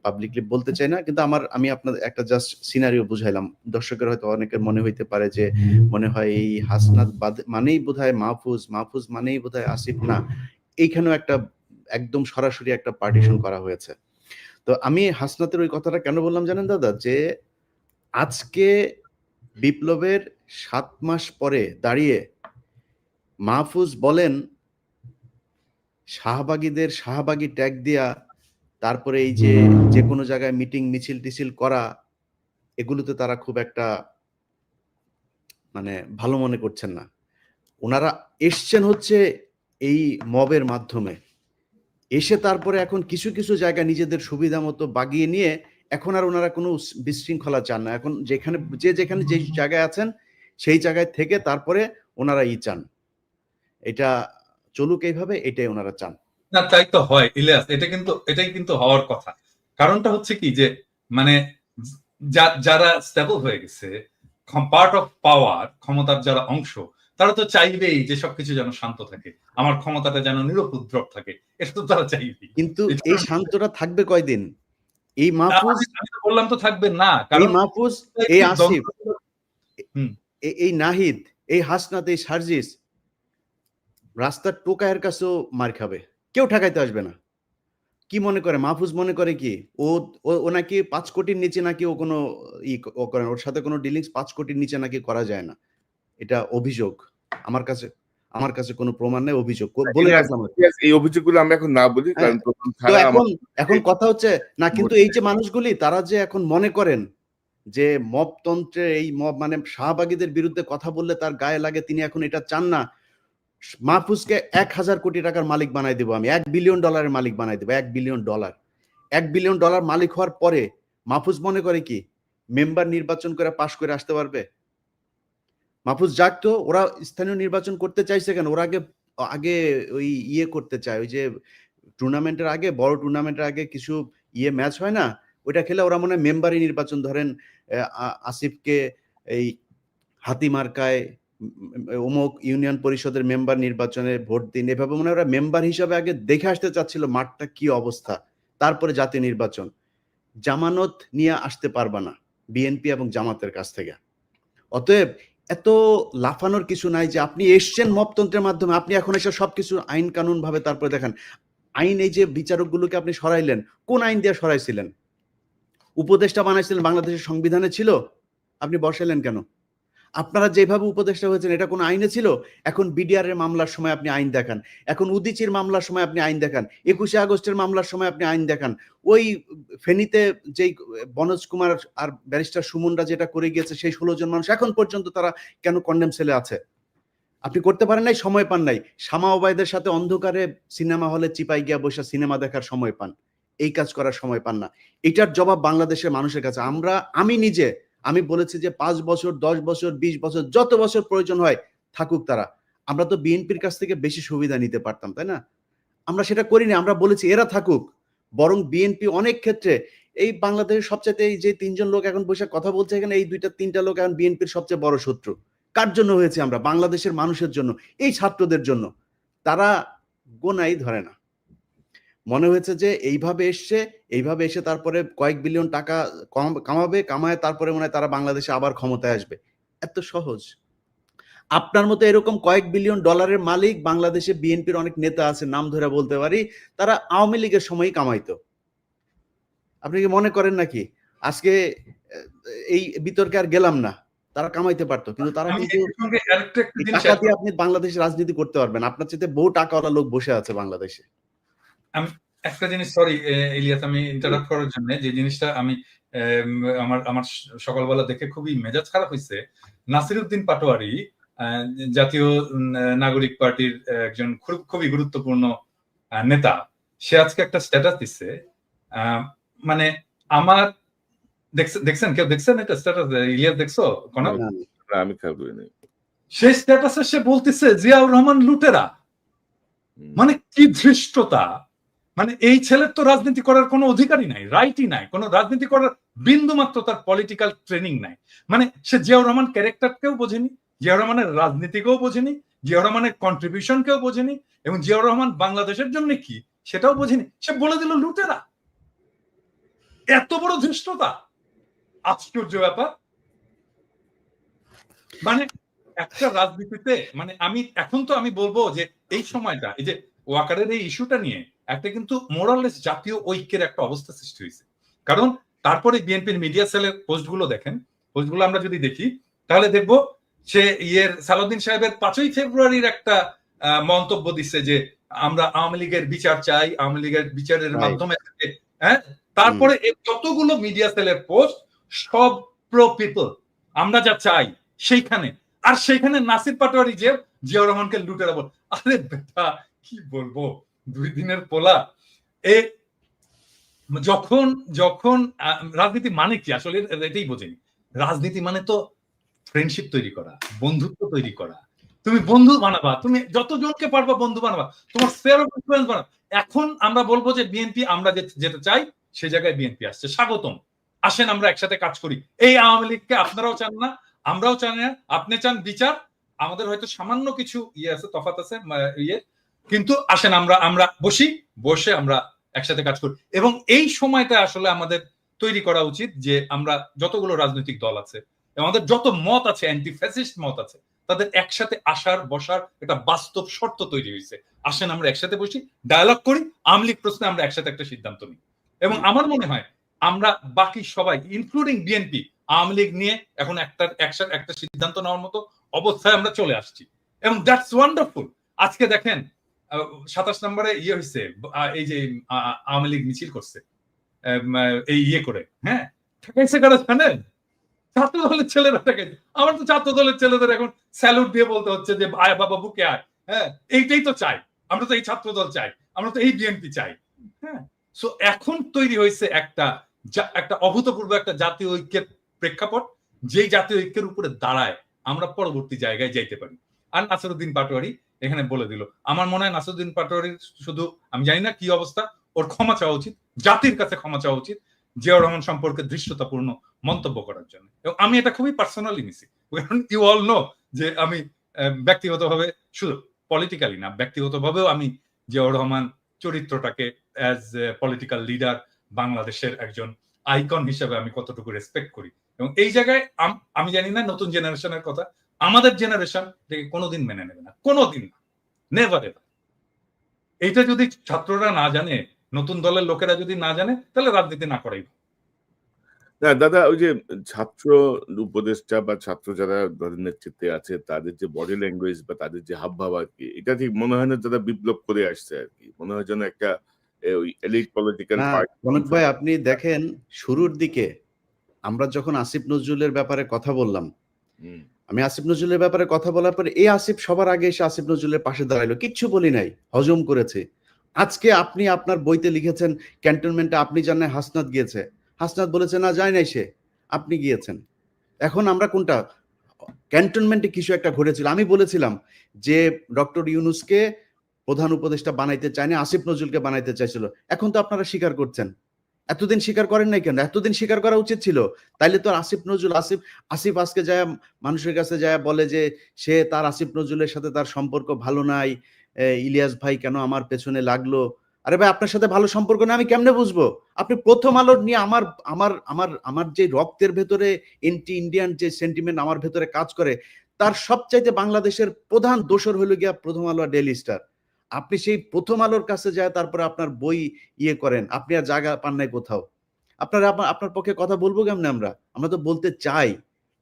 পাবলিকলি বলতে চাই না। কিন্তু আমি আপনাদের একটা জাস্ট সিনারিও বুঝাইলাম। দর্শকের হয়তো অনেকের মনে হইতে পারে যে মনে হয় এই হাসনাত মানেই বোধহয় মাহফুজ, মাহফুজ মানেই বোধহয় আসিফ। না, এইখানেও একটা একদম সরাসরি একটা পার্টিশন করা হয়েছে। তো আমি হাসনাতের ওই কথাটা কেন বললাম জানেন দাদা? যে আজকে বিপ্লবের ৭ মাস পরে দাঁড়িয়ে মাহফুজ বলেন শাহবাগীদের শাহবাগী ট্যাগ দিয়া, তারপরে এই যে যেকোনো জায়গায় মিটিং মিছিল-টিছিল করা, এগুলোতে তারা খুব একটা মানে ভালো মনে করছেন না। উনারা এসছেন হচ্ছে এই মবের মাধ্যমে। এসে তারপরে এখন কিছু জায়গা নিজেদের সুবিধা মতো বাগিয়ে নিয়ে এখন আর উনারা কোনো বিশৃঙ্খলা চান না। এখন যেখানে যে জায়গায় আছেন সেই জায়গায় থেকে তারপরে উনারা চান। এটা চলুক এইভাবে, এটাই উনারা চান। না তাই তো হয় ইলিয়াস, এটাই কিন্তু হওয়ার কথা। কারণটা হচ্ছে কি যে মানে যারা স্টেবল হয়ে গেছে, পার্ট অফ পাওয়ার, ক্ষমতার যারা অংশ, তারা তো চাইবেই যে সবকিছু যেন শান্ত থাকে, আমার ক্ষমতাটা যেন নিরুপদ্রব থাকে, এটা তো তারা চাইবেই। কিন্তু এই শান্তটা থাকবে কয়দিন? এই মাহফুজ, আমি তো বললাম তো থাকবে না, এই কারণ মাহফুজ, এই আসিফ, হুম এই নাহিদ, এই হাসনাত, এই সার্জিস রাস্তার টোকায়ের কাছেও মার খাবে। কেউ ঠেকাইতে আসবে না। কি মনে করে মাহফুজ? মনে করে কি ও নাকি ৫ কোটির নিচে নাকি ও কোনো ও করে না। ওর সাথে কোনো ডিলিংস ৫ কোটির নিচে নাকি করা যায় না। এটা অভিযোগ। আমার কাছে কোনো প্রমাণ নাই, অভিযোগ। বলে রাখলাম আরকি। এই অভিযোগগুলো আমরা এখন না বলি, হ্যাঁ, কারণ প্রথম তো ছাড়া এখন কথা হচ্ছে না, কিন্তু এই যে মানুষগুলি তারা যে এখন মনে করেন যে মবতন্ত্রে এই মব মানে শাহবাগীদের বিরুদ্ধে কথা বললে তার গায়ে লাগে, তিনি এখন এটা চান না। মাহফুজকে ১,০০০ কোটি টাকার মালিক বানাই দেব আমি। $১ বিলিয়ন মালিক বানাই দেব। $1 বিলিয়ন। $1 বিলিয়ন মালিক হওয়ার পরে মাহফুজ মনে করে কি মেম্বার নির্বাচন করে পাশ করে আসতে পারবে? মাহফুজ যাক তো, ওরা স্থানীয় নির্বাচন করতে চাইছে কেন? ওরা আগে ওই করতে চায়। ওই যে টুর্নামেন্টের আগে, বড় টুর্নামেন্টের আগে কিছু ম্যাচ হয় না? ওইটা খেলে ওরা মনে হয় মেম্বারি নির্বাচন, ধরেন আসিফকে এই হাতি মার্কায় অমুক ইউনিয়ন পরিষদের মেম্বার নির্বাচনে ভোট দিন, এভাবে মনে হয় ওরা মেম্বার হিসাবে আগে দেখে আসতে চাচ্ছিল মাঠটা কি অবস্থা। তারপরে জাতীয় নির্বাচন। জামানত নিয়ে আসতে পারবা না বিএনপি এবং জামাতের কাছ থেকে। অতএব এত লাফানোর কিছু নাই যে আপনি এসছেন মপতন্ত্রের মাধ্যমে, আপনি এখন এসে সবকিছু আইন কানুন ভাবে তারপরে দেখেন। আইন, এই যে বিচারকগুলোকে আপনি সরাইলেন, কোন আইন দিয়ে সরাইছিলেন? উপদেষ্টা বানাইছিলেন বাংলাদেশের সংবিধানে ছিল? আপনি বসাইলেন কেন? আপনারা যেভাবে উপদেষ্টা হয়েছেন এটা কোনো আইনে ছিল? এখন বিডিআর এর মামলার সময় আপনি আইন দেখান, এখন উদীচীর মামলার সময় আপনি আইন দেখান, 21শে আগস্টের মামলার সময় আপনি আইন দেখান, ওই ফেনীতে যেই বনোজ কুমার আর ব্যারিস্টার সুমনরা যেটা করে গিয়েছে সেই 16 জন মানুষ এখন পর্যন্ত তারা কেন কন্ডেম সেলে আছে? আপনি করতে পারেন নাই, সময় পান নাই। শামা ওবায়দের সাথে অন্ধকারে সিনেমা হলে চিপায় গিয়া বসে সিনেমা দেখার সময় পান, এই কাজ করার সময় পান না। এটার জবাব বাংলাদেশের মানুষের কাছে। আমি বলেছি যে 5 বছর, 10 বছর, 20 বছর, যত বছর প্রয়োজন হয় থাকুক তারা। আমরা তো বিএনপির কাছ থেকে বেশি সুবিধা নিতে পারতাম, তাই না? আমরা সেটা করিনি। আমরা বলেছি এরা থাকুক। বরং বিএনপি অনেক ক্ষেত্রে এই বাংলাদেশের সবচেয়ে, এই যে 3 জন লোক এখন বসে কথা বলছে এখানে, এই 2-3টা লোক এখন বিএনপির সবচেয়ে বড় শত্রু। কার জন্য হয়েছে? আমরা বাংলাদেশের মানুষের জন্য, এই ছাত্রদের জন্য। তারা গোনাই ধরে না। মনে হয়েছে যে এইভাবে এসে তারপরে কয়েক বিলিয়ন টাকা কামায় তারপরে মনে হয় তারা বাংলাদেশে আবার ক্ষমতায় আসবে। এত সহজ? আপনার মতো এরকম কয়েক বিলিয়ন ডলারের মালিক বাংলাদেশে বিএনপির অনেক নেতা আছে, নাম ধরে বলতে পারি, তারা আওয়ামী লীগের সময়ই কামাইতো। আপনি কি মনে করেন নাকি আজকে এই বিতর্কে আর গেলাম না, তারা কামাইতে পারতো, কিন্তু তারা কিন্তু টাকা দিয়ে আপনি বাংলাদেশে রাজনীতি করতে পারবেন। আপনার চাইতে বহু টাকাওয়ালা লোক বসে আছে বাংলাদেশে। আমি একটা জিনিস, সরি ইলিয়াস, আমি ইন্টারাপ্ট করার জন্য, যে জিনিসটা আমি আমার সকালবেলা দেখে খুবই মেজাজ খারাপ হয়েছে। নাসিরউদ্দিন পাটোয়ারি জাতীয় নাগরিক পার্টির একজন খুবই গুরুত্বপূর্ণ নেতা, সে আজকে একটা স্ট্যাটাস দিচ্ছে, মানে আমার দেখছেন, কেউ দেখছেন এটা স্ট্যাটাস? ইলিয়াস দেখছো? আমি খেয়াল করিনি। সেই স্ট্যাটাসে সে বলতেছে জিয়াউর রহমান লুটেরা। মানে কি ধৃষ্টতা! মানে এই ছেলের তো রাজনীতি করার কোনো অধিকারই নাই, রাইটই নাই, কোনো রাজনীতি করার বিন্দু মাত্র তার পলিটিক্যাল ট্রেনিং নাই। মানে সে জিয়াউর রহমান ক্যারেক্টারকেও বোঝেনি, জিয়াউর রহমানের রাজনীতিকেও বোঝেনি, জিয়াউর রহমানের কন্ট্রিবিউশনকেও বোঝেনি, এবং জিয়াউর রহমান বাংলাদেশের জন্য কি সেটাও বোঝেনি। সে বলে দিল লুটেরা। এত বড় ধৃষ্টতা! আশ্চর্য ব্যাপার। মানে একটা রাজনীতিতে, মানে আমি বলবো যে এই সময়টা, এই যে ওয়াকারের এই ইস্যুটা নিয়ে একটা কিন্তু মোরাললেস জাতীয় ঐক্যের একটা অবস্থা সৃষ্টি হয়েছে। কারণ তারপরে বিএনপির মিডিয়া সেলের পোস্টগুলো দেখেন, পোস্টগুলো আমরা যদি দেখি তাহলে দেখবো সে সালাউদ্দিন সাহেবের 5ই ফেব্রুয়ারির একটা মন্তব্য দিচ্ছে যে আমরা আওয়ামী লীগের বিচার চাই, আওয়ামী লীগের বিচারের মাধ্যমে, হ্যাঁ। তারপরে যতগুলো মিডিয়া সেলের পোস্ট সব প্রো পিপল, আমরা যা চাই সেইখানে। আর সেইখানে নাসির পাটোয়ারি যে জিয়াউর রহমানকে লুটেরা বল। আরে বেটা, কি বলবো, 2 দিনের পোলা। যখন রাজনীতি মানে কি আসলে এটাই বোঝেনি। রাজনীতি মানে তো ফ্রেন্ডশিপ তৈরি করা, বন্ধুত্ব তৈরি করা। তুমি বন্ধু বানাবা, তুমি যতজনকে পারবা বন্ধু বানাবা, তোমার স্ফিয়ার অফ ইনফ্লুয়েন্স বানাবা। এখন আমরা বলবো যে বিএনপি, আমরা যেটা চাই সেই জায়গায় বিএনপি আসছে, স্বাগতম, আসেন আমরা একসাথে কাজ করি। এই আওয়ামী লীগকে আপনারাও চান না, আমরাও চাই না। আপনি চান বিচার, আমাদের হয়তো সামান্য কিছু আছে, তফাৎ আছে কিন্তু আসেন আমরা বসে আমরা একসাথে কাজ করি। এবং এই সময়টা আসলে আমাদের তৈরি করা উচিত যে আমরা যতগুলো রাজনৈতিক দল আছে, আমাদের যত মত আছে, অ্যান্টি ফ্যাসিস্ট মত আছে, তাদের একসাথে আসার বসার একটা বাস্তব শর্ত তৈরি হয়েছে। আসেন আমরা একসাথে বসি, ডায়ালগ করি, আওয়ামী লীগ প্রশ্নে আমরা একসাথে একটা সিদ্ধান্ত নিই। এবং আমার মনে হয় আমরা বাকি সবাই ইনক্লুডিং বিএনপি আওয়ামী লীগ নিয়ে এখন একটা সিদ্ধান্ত নেওয়ার মতো অবস্থায় আমরা চলে আসছি, এবং দ্যাটস ওয়ান্ডারফুল। আজকে দেখেন 27 নম্বরে হয়েছে, এই যে আওয়ামী লীগ মিছিল করছে এই করে, হ্যাঁ, ঠেকাইছে কারা জানেন? ছাত্র দলের ছেলেরা ঠেকাইছে। আমার তো ছাত্র দলের ছেলেদের এখন স্যালুট দিয়ে বলতে হচ্ছে যে আয় বাবা বুকে আয়, হ্যাঁ, এইটাই তো চাই আমরা, তো এই ছাত্র দল চাই, আমরা তো এই বিএনপি চাই, হ্যাঁ। সো এখন তৈরি হয়েছে একটা অভূতপূর্ব একটা জাতীয় ঐক্যের প্রেক্ষাপট, যেই জাতীয় ঐক্যের উপরে দাঁড়ায় আমরা পরবর্তী জায়গায় যাইতে পারি। আর নাসিরউদ্দিন পাটোয়ারি এখানে বলে দিল। আমার মনে হয় নাসিরউদ্দিন পাটোয়ারির শুধু, আমি জানি না কি অবস্থা, ওর ক্ষমা চাওয়া উচিত, জাতির কাছে ক্ষমা চাওয়া উচিত জিয়াউর রহমান সম্পর্কে দৃশ্যতাপূর্ণ মন্তব্য করার জন্য। এবং আমি এটা খুবই পার্সোনালি নিছি, ইউ অল নো যে আমি ব্যক্তিগতভাবে, শুধু পলিটিক্যালি না, ব্যক্তিগতভাবেও আমি জিয়াউর রহমান চরিত্রটাকে অ্যাজ পলিটিক্যাল লিডার, বাংলাদেশের একজন আইকন হিসেবে আমি কতটুকু রেসপেক্ট করি। এবং এই জায়গায় আমি জানি না নতুন জেনারেশনের কথা, আমাদের জেনারেশন এটাকে কোনোদিন মেনে নেবে না, কোনোদিন না, নেভার এভার। এইটা যদি ছাত্ররা না জানে, নতুন দলের লোকেরা যদি না জানে, তাহলে রাজনীতি না করাই। না দাদা, ওই যে ছাত্র উপদেষ্টা বা ছাত্র যারা ধরেন নেতৃত্বে আছে তাদের যে বডি ল্যাঙ্গুয়েজ বা তাদের যে হাবভাব আরকি, এটা ঠিক মনে হয় না তারা বিপ্লব করে আসছে আরকি। মনে হয় যেন একটা ওই এলিট পলিটিক্যাল না, পার্টি কনক ভাই আপনি দেখেন শুরুর দিকে আমরা যখন আসিফ নজরুলের ব্যাপারে কথা বললাম, হুম, আমি আসিফ নজরুলের ব্যাপারে কথা বলার পরে এই আসিফ সবার আগে এসে আসিফ নজরুলের পাশে দাঁড়াইলো, কিচ্ছু বলি নাই, হজম করেছে। আজকে আপনি আপনার বইতে লিখেছেন ক্যান্টনমেন্টে আপনি জানেন হাসনাত গিয়েছে, হাসনাত বলেছে না যায় নাই সে, আপনি গিয়েছেন। এখন আমরা কোনটা, ক্যান্টনমেন্টে কিছু একটা ঘটেছিল, আমি বলেছিলাম যে ডক্টর ইউনূসকে প্রধান উপদেষ্টা বানাইতে চায়নি, আসিফ নজরুলকে বানাইতে চাইছিল। এখন তো আপনারা স্বীকার করছেন, এতদিন স্বীকার করেন নাই কেন? এতদিন স্বীকার করা উচিত ছিল। তাইলে তো আসিফ নজরুল, আসিফ আজকে যায় মানুষের কাছে যায় বলে যে সে তার আসিফ নজরুলের সাথে তার সম্পর্ক ভালো নাই, ইলিয়াস ভাই কেন আমার পেছনে লাগলো। আরে ভাই আপনার সাথে ভালো সম্পর্ক না আমি কেমনে বুঝবো? আপনি প্রথম আলোর নিয়ে আমার আমার আমার আমার যে রক্তের ভেতরে এন্টি ইন্ডিয়ান যে সেন্টিমেন্ট আমার ভেতরে কাজ করে, তার সবচাইতে বাংলাদেশের প্রধান দোসর হইল গিয়া প্রথম আলো আর ডেইলি স্টার। আপনি সেই প্রথম আলোর কাছে যায় তারপরে আপনার বই ইয়ে করেন, আপনি আর জায়গা পান নাই কোথাও। আপনার পক্ষে কথা বলবো কেমনে আমরা? আমরা তো বলতে চাই,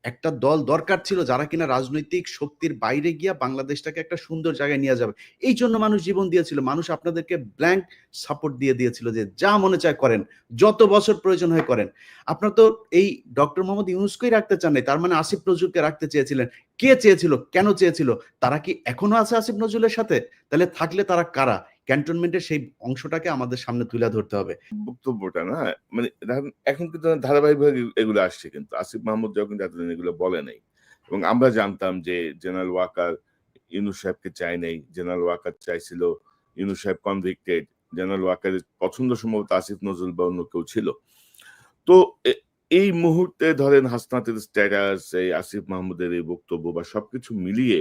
একটা দল দরকার ছিল যারা কিনা রাজনৈতিক শক্তির বাইরে গিয়া বাংলাদেশটাকে একটা সুন্দর জায়গায় নিয়ে যাবে। এই জন্য মানুষ জীবন দিয়েছিল। মানুষ আপনাদেরকে ব্ল্যাঙ্ক সাপোর্ট দিয়ে দিয়েছিল যে যা মনে চায় করেন, যত বছর প্রয়োজন হয় করেন। আপনারা তো এই ডক্টর মোহাম্মদ ইউনূসকেই রাখতে চান নাই, তার মানে আসিফ নজরুলকে রাখতে চেয়েছিলেন। কে চেয়েছিল? কেন চেয়েছিল? তারা কি এখনো আছে আসিফ নজরুলের সাথে? তাহলে থাকলে তারা কারা? ক্যান্টনমেন্টের সেই অংশটাকে আমাদের সামনে তুলে ধরতে হবে। বক্তব্যটা না মানে দেখেন এখন কিন্তু ধারাবাহিকভাবে এগুলো আসছে কিন্তু। আসিফ মাহমুদ যখন এতদিন এগুলো বলে নাই। এবং আমরা জানতাম যে জেনারেল ওয়াকার ইউনূস সাহেবকে চায় নাই। জেনারেল ওয়াকার চাইছিল ইউনূস সাহেব কনভিক্টেড। জেনারেল ওয়াকারের পছন্দ সম্ভবত আসিফ নজরুল বা অন্য কেউ ছিল। তো এই মুহূর্তে ধরেন হাসনাতের স্ট্যাটাস, এই আসিফ মাহমুদের এই বক্তব্য বা সবকিছু মিলিয়ে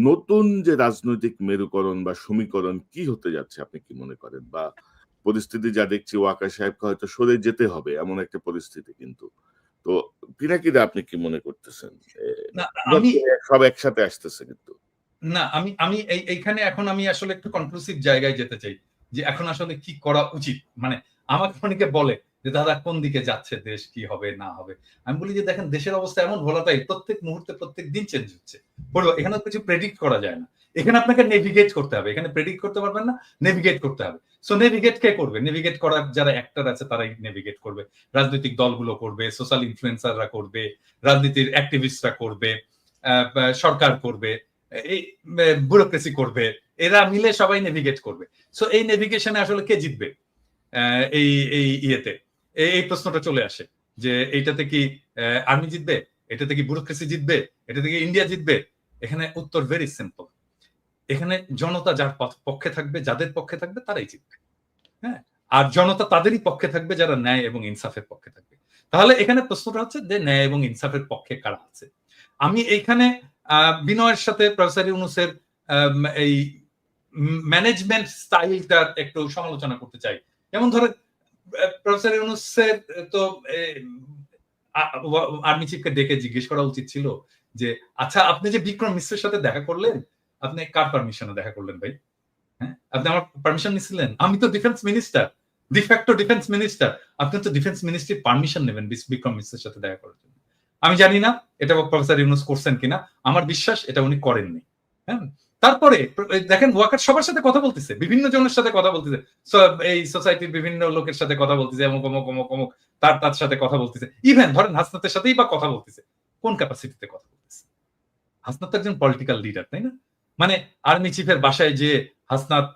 নতুন যে রাজনৈতিক মেরুকরণ বা সমীকরণ কি হতে যাচ্ছে আপনি কি মনে করেন? বা পরিস্থিতি যা দেখছি ওয়াকার সাহেবকে হয়তো সরে যেতে হবে এমন একটা পরিস্থিতি কিন্তু। তো পিনাকিদা আপনি কি মনে করতেছেন? না আমি সব একসাথে আসতেছে কিন্তু। না আমি আমি এইখানে এখন আমি আসলে একটু কনক্লুসিভ জায়গায় যেতে চাই যে এখন আসলে কি করা উচিত। মানে আমাকে অনেকে বলে যে দাদা কোন দিকে যাচ্ছে দেশ, কি হবে না হবে। আমি বলি যে দেখেন দেশের অবস্থা এমন ভোলাটাইল, প্রত্যেক মুহূর্তে প্রত্যেক দিন চেঞ্জ হচ্ছে। এখানে কিছু প্রেডিক্ট করা যায় না। এখানে আপনাকে নেভিগেট করতে হবে। এখানে প্রেডিক্ট করতে পারবেন না, নেভিগেট করতে হবে। সো নেভিগেট কে করবে? নেভিগেট করার যারা অ্যাক্টর আছে তারাই নেভিগেট করবে। রাজনৈতিক দলগুলো করবে, সোশ্যাল ইনফ্লুয়েন্সাররা করবে, রাজনীতির অ্যাক্টিভিস্টরা করবে, সরকার করবে, এই ব্যুরোক্রেসি করবে, এরা মিলে সবাই নেভিগেট করবে। সো এই নেভিগেশনে আসলে কে জিতবে? এই এই ইয়েতে এই প্রশ্নটা চলে আসে যে এইটাতে কি আর্মি জিতবে, এটাতে কি ব্যুরোক্রেসি জিতবে, এটাতে কি ইন্ডিয়া জিতবে? এখানে উত্তর ভেরি সিম্পল। এখানে জনতা যার পক্ষে থাকবে, যাদের পক্ষে থাকবে তারাই জিতবে। হ্যাঁ, আর জনতা তাদেরই পক্ষে থাকবে যারা ন্যায় এবং ইনসাফের পক্ষে থাকবে। তাহলে এখানে প্রশ্নটা হচ্ছে যে ন্যায় এবং ইনসাফের পক্ষে কারা আছে। আমি এইখানে বিনয়ের সাথে প্রফেসর ইউনূসের এই ম্যানেজমেন্ট স্টাইলটার একটু সমালোচনা করতে চাই। যেমন ধরেন প্রফেসর ইউনূসের তো আর্মি চিফকে ডেকে জিজ্ঞেস করা উচিত ছিল যে আচ্ছা আপনি যে বিক্রম মিশ্রের সাথে দেখা করলেন, আপনি কার পারমিশনে দেখা করলেন ভাই? হ্যাঁ, আপনি আমার পারমিশন নিছিলেন? আমি তো defence minister, de facto defence minister. আপনি তো ডিফেন্স মিনিস্ট্রির পারমিশন নেবেন বিক্রম মিশ্রের সাথে দেখা করার জন্য। আমি জানি না এটা প্রফেসর ইউনূস করছেন কিনা, আমার বিশ্বাস এটা উনি করেননি। হ্যাঁ, তারপরে দেখেন ওয়াকার সবার সাথে কথা বলতেছে, বিভিন্ন জনের সাথে কথা বলতেছে, এই সোসাইটির বিভিন্ন লোকের সাথে কথা বলতেছে, অমুক অমুক অমুক অমুক তার সাথে কথা বলতেছে। ইভেন ধরেন হাসনাতের সাথেই বা কথা বলতেছে, কোন ক্যাপাসিটিতে কথা বলতেছে? হাসনাত একজন পলিটিক্যাল লিডার, তাই না? মানে আর্মি চিফের বাসায় যে হাসনাত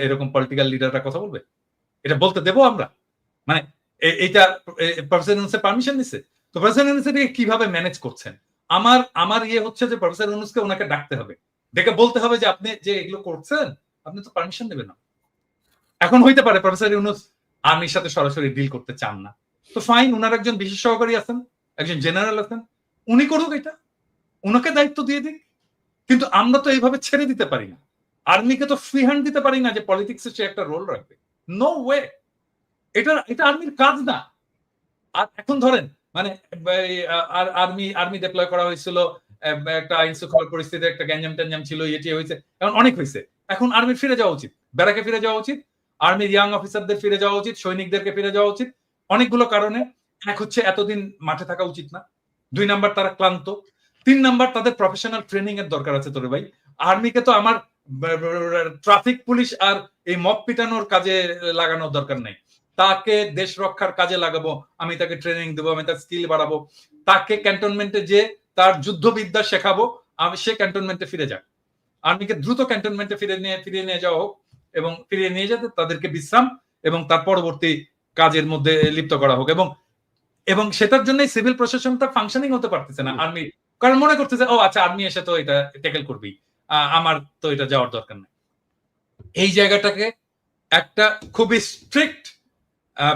এরকম পলিটিক্যাল লিডাররা কথা বলবে, এটা বলতে দেবো আমরা? মানে এইটা প্রফেসর ইউনূসের পারমিশন নিছে? তো প্রফেসর ইউনূস এটাকে কিভাবে ম্যানেজ করছেন? আমার ইয়ে হচ্ছে যে প্রফেসর ইউনূসকে ওনাকে ডাকতে হবে, ডেকে বলতে হবে যে আপনি যে এগুলো করছেন আপনি তো পারমিশন নেবেন না। এখন হইতে পারে প্রফেসর ইউনূস আর্মির সাথে সরাসরি ডিল করতে চান না, তো ফাইন, ওনার একজন বিশেষ সহকারী আছেন, একজন জেনারেল আছেন, উনি করুক, এটা ওনাকে দায়িত্ব দিয়ে দিক। কিন্তু আমরা তো এইভাবে ছেড়ে দিতে পারি না। আর্মিকে তো ফ্রি হ্যান্ড দিতে পারি না যে পলিটিক্সে সে একটা রোল রাখবে। নো ওয়ে, এটা আর্মির কাজ না। আর এখন ধরেন মানে আর্মি ডিপ্লয় করা হয়েছিল, একটা আইন শৃঙ্খলা পরিস্থিতি, একটা গ্যাঞ্জাম ট্যাঞ্জাম ছিল, এটি হয়েছে, এখন অনেক হয়েছে। এখন আর্মির ফিরে যাওয়া উচিত, ব্যারাকে ফিরে যাওয়া উচিত, আর্মির ইয়াং অফিসারদের ফিরে যাওয়া উচিত, সৈনিকদেরকে ফিরে যাওয়া উচিত, অনেকগুলো কারণে। এক হচ্ছে এতদিন মাঠে থাকা উচিত না, 2 নাম্বার তারা ক্লান্ত, 3 নাম্বার তাদের প্রফেশনাল ট্রেনিং এর দরকার আছে তোরে ভাই। আর্মিকে তো আমার ট্রাফিক পুলিশ আর এই মব পিটানোর কাজে লাগানোর দরকার নাই, তাকে দেশ রক্ষার কাজে লাগাবো, আমি তাকে ট্রেনিং দেবো, আমি তার স্কিল বাড়াবো, তাকে ক্যান্টনমেন্টে যে তার যুদ্ধবিদ্যা শেখাবো, আমি সে ক্যান্টনমেন্টে ফিরে যাক। আর্মিকে দ্রুত ক্যান্টনমেন্টে ফিরিয়ে নিয়ে যাওয়া হোক এবং ফিরিয়ে নিয়ে যেতে তাদেরকে বিশ্রাম এবং তার পরবর্তী কাজের মধ্যে লিপ্ত করা হোক, এবং সেটার জন্য সিভিল প্রশাসনটা ফাংশনিং হতে পারতেছে না আর্মি, কারণ মনে করতেছে ও আচ্ছা আর্মি এসে তো এটা ট্যাকেল করবি, আমার তো এটা যাওয়ার দরকার নেই। এই জায়গাটাকে একটা খুবই স্ট্রিক্ট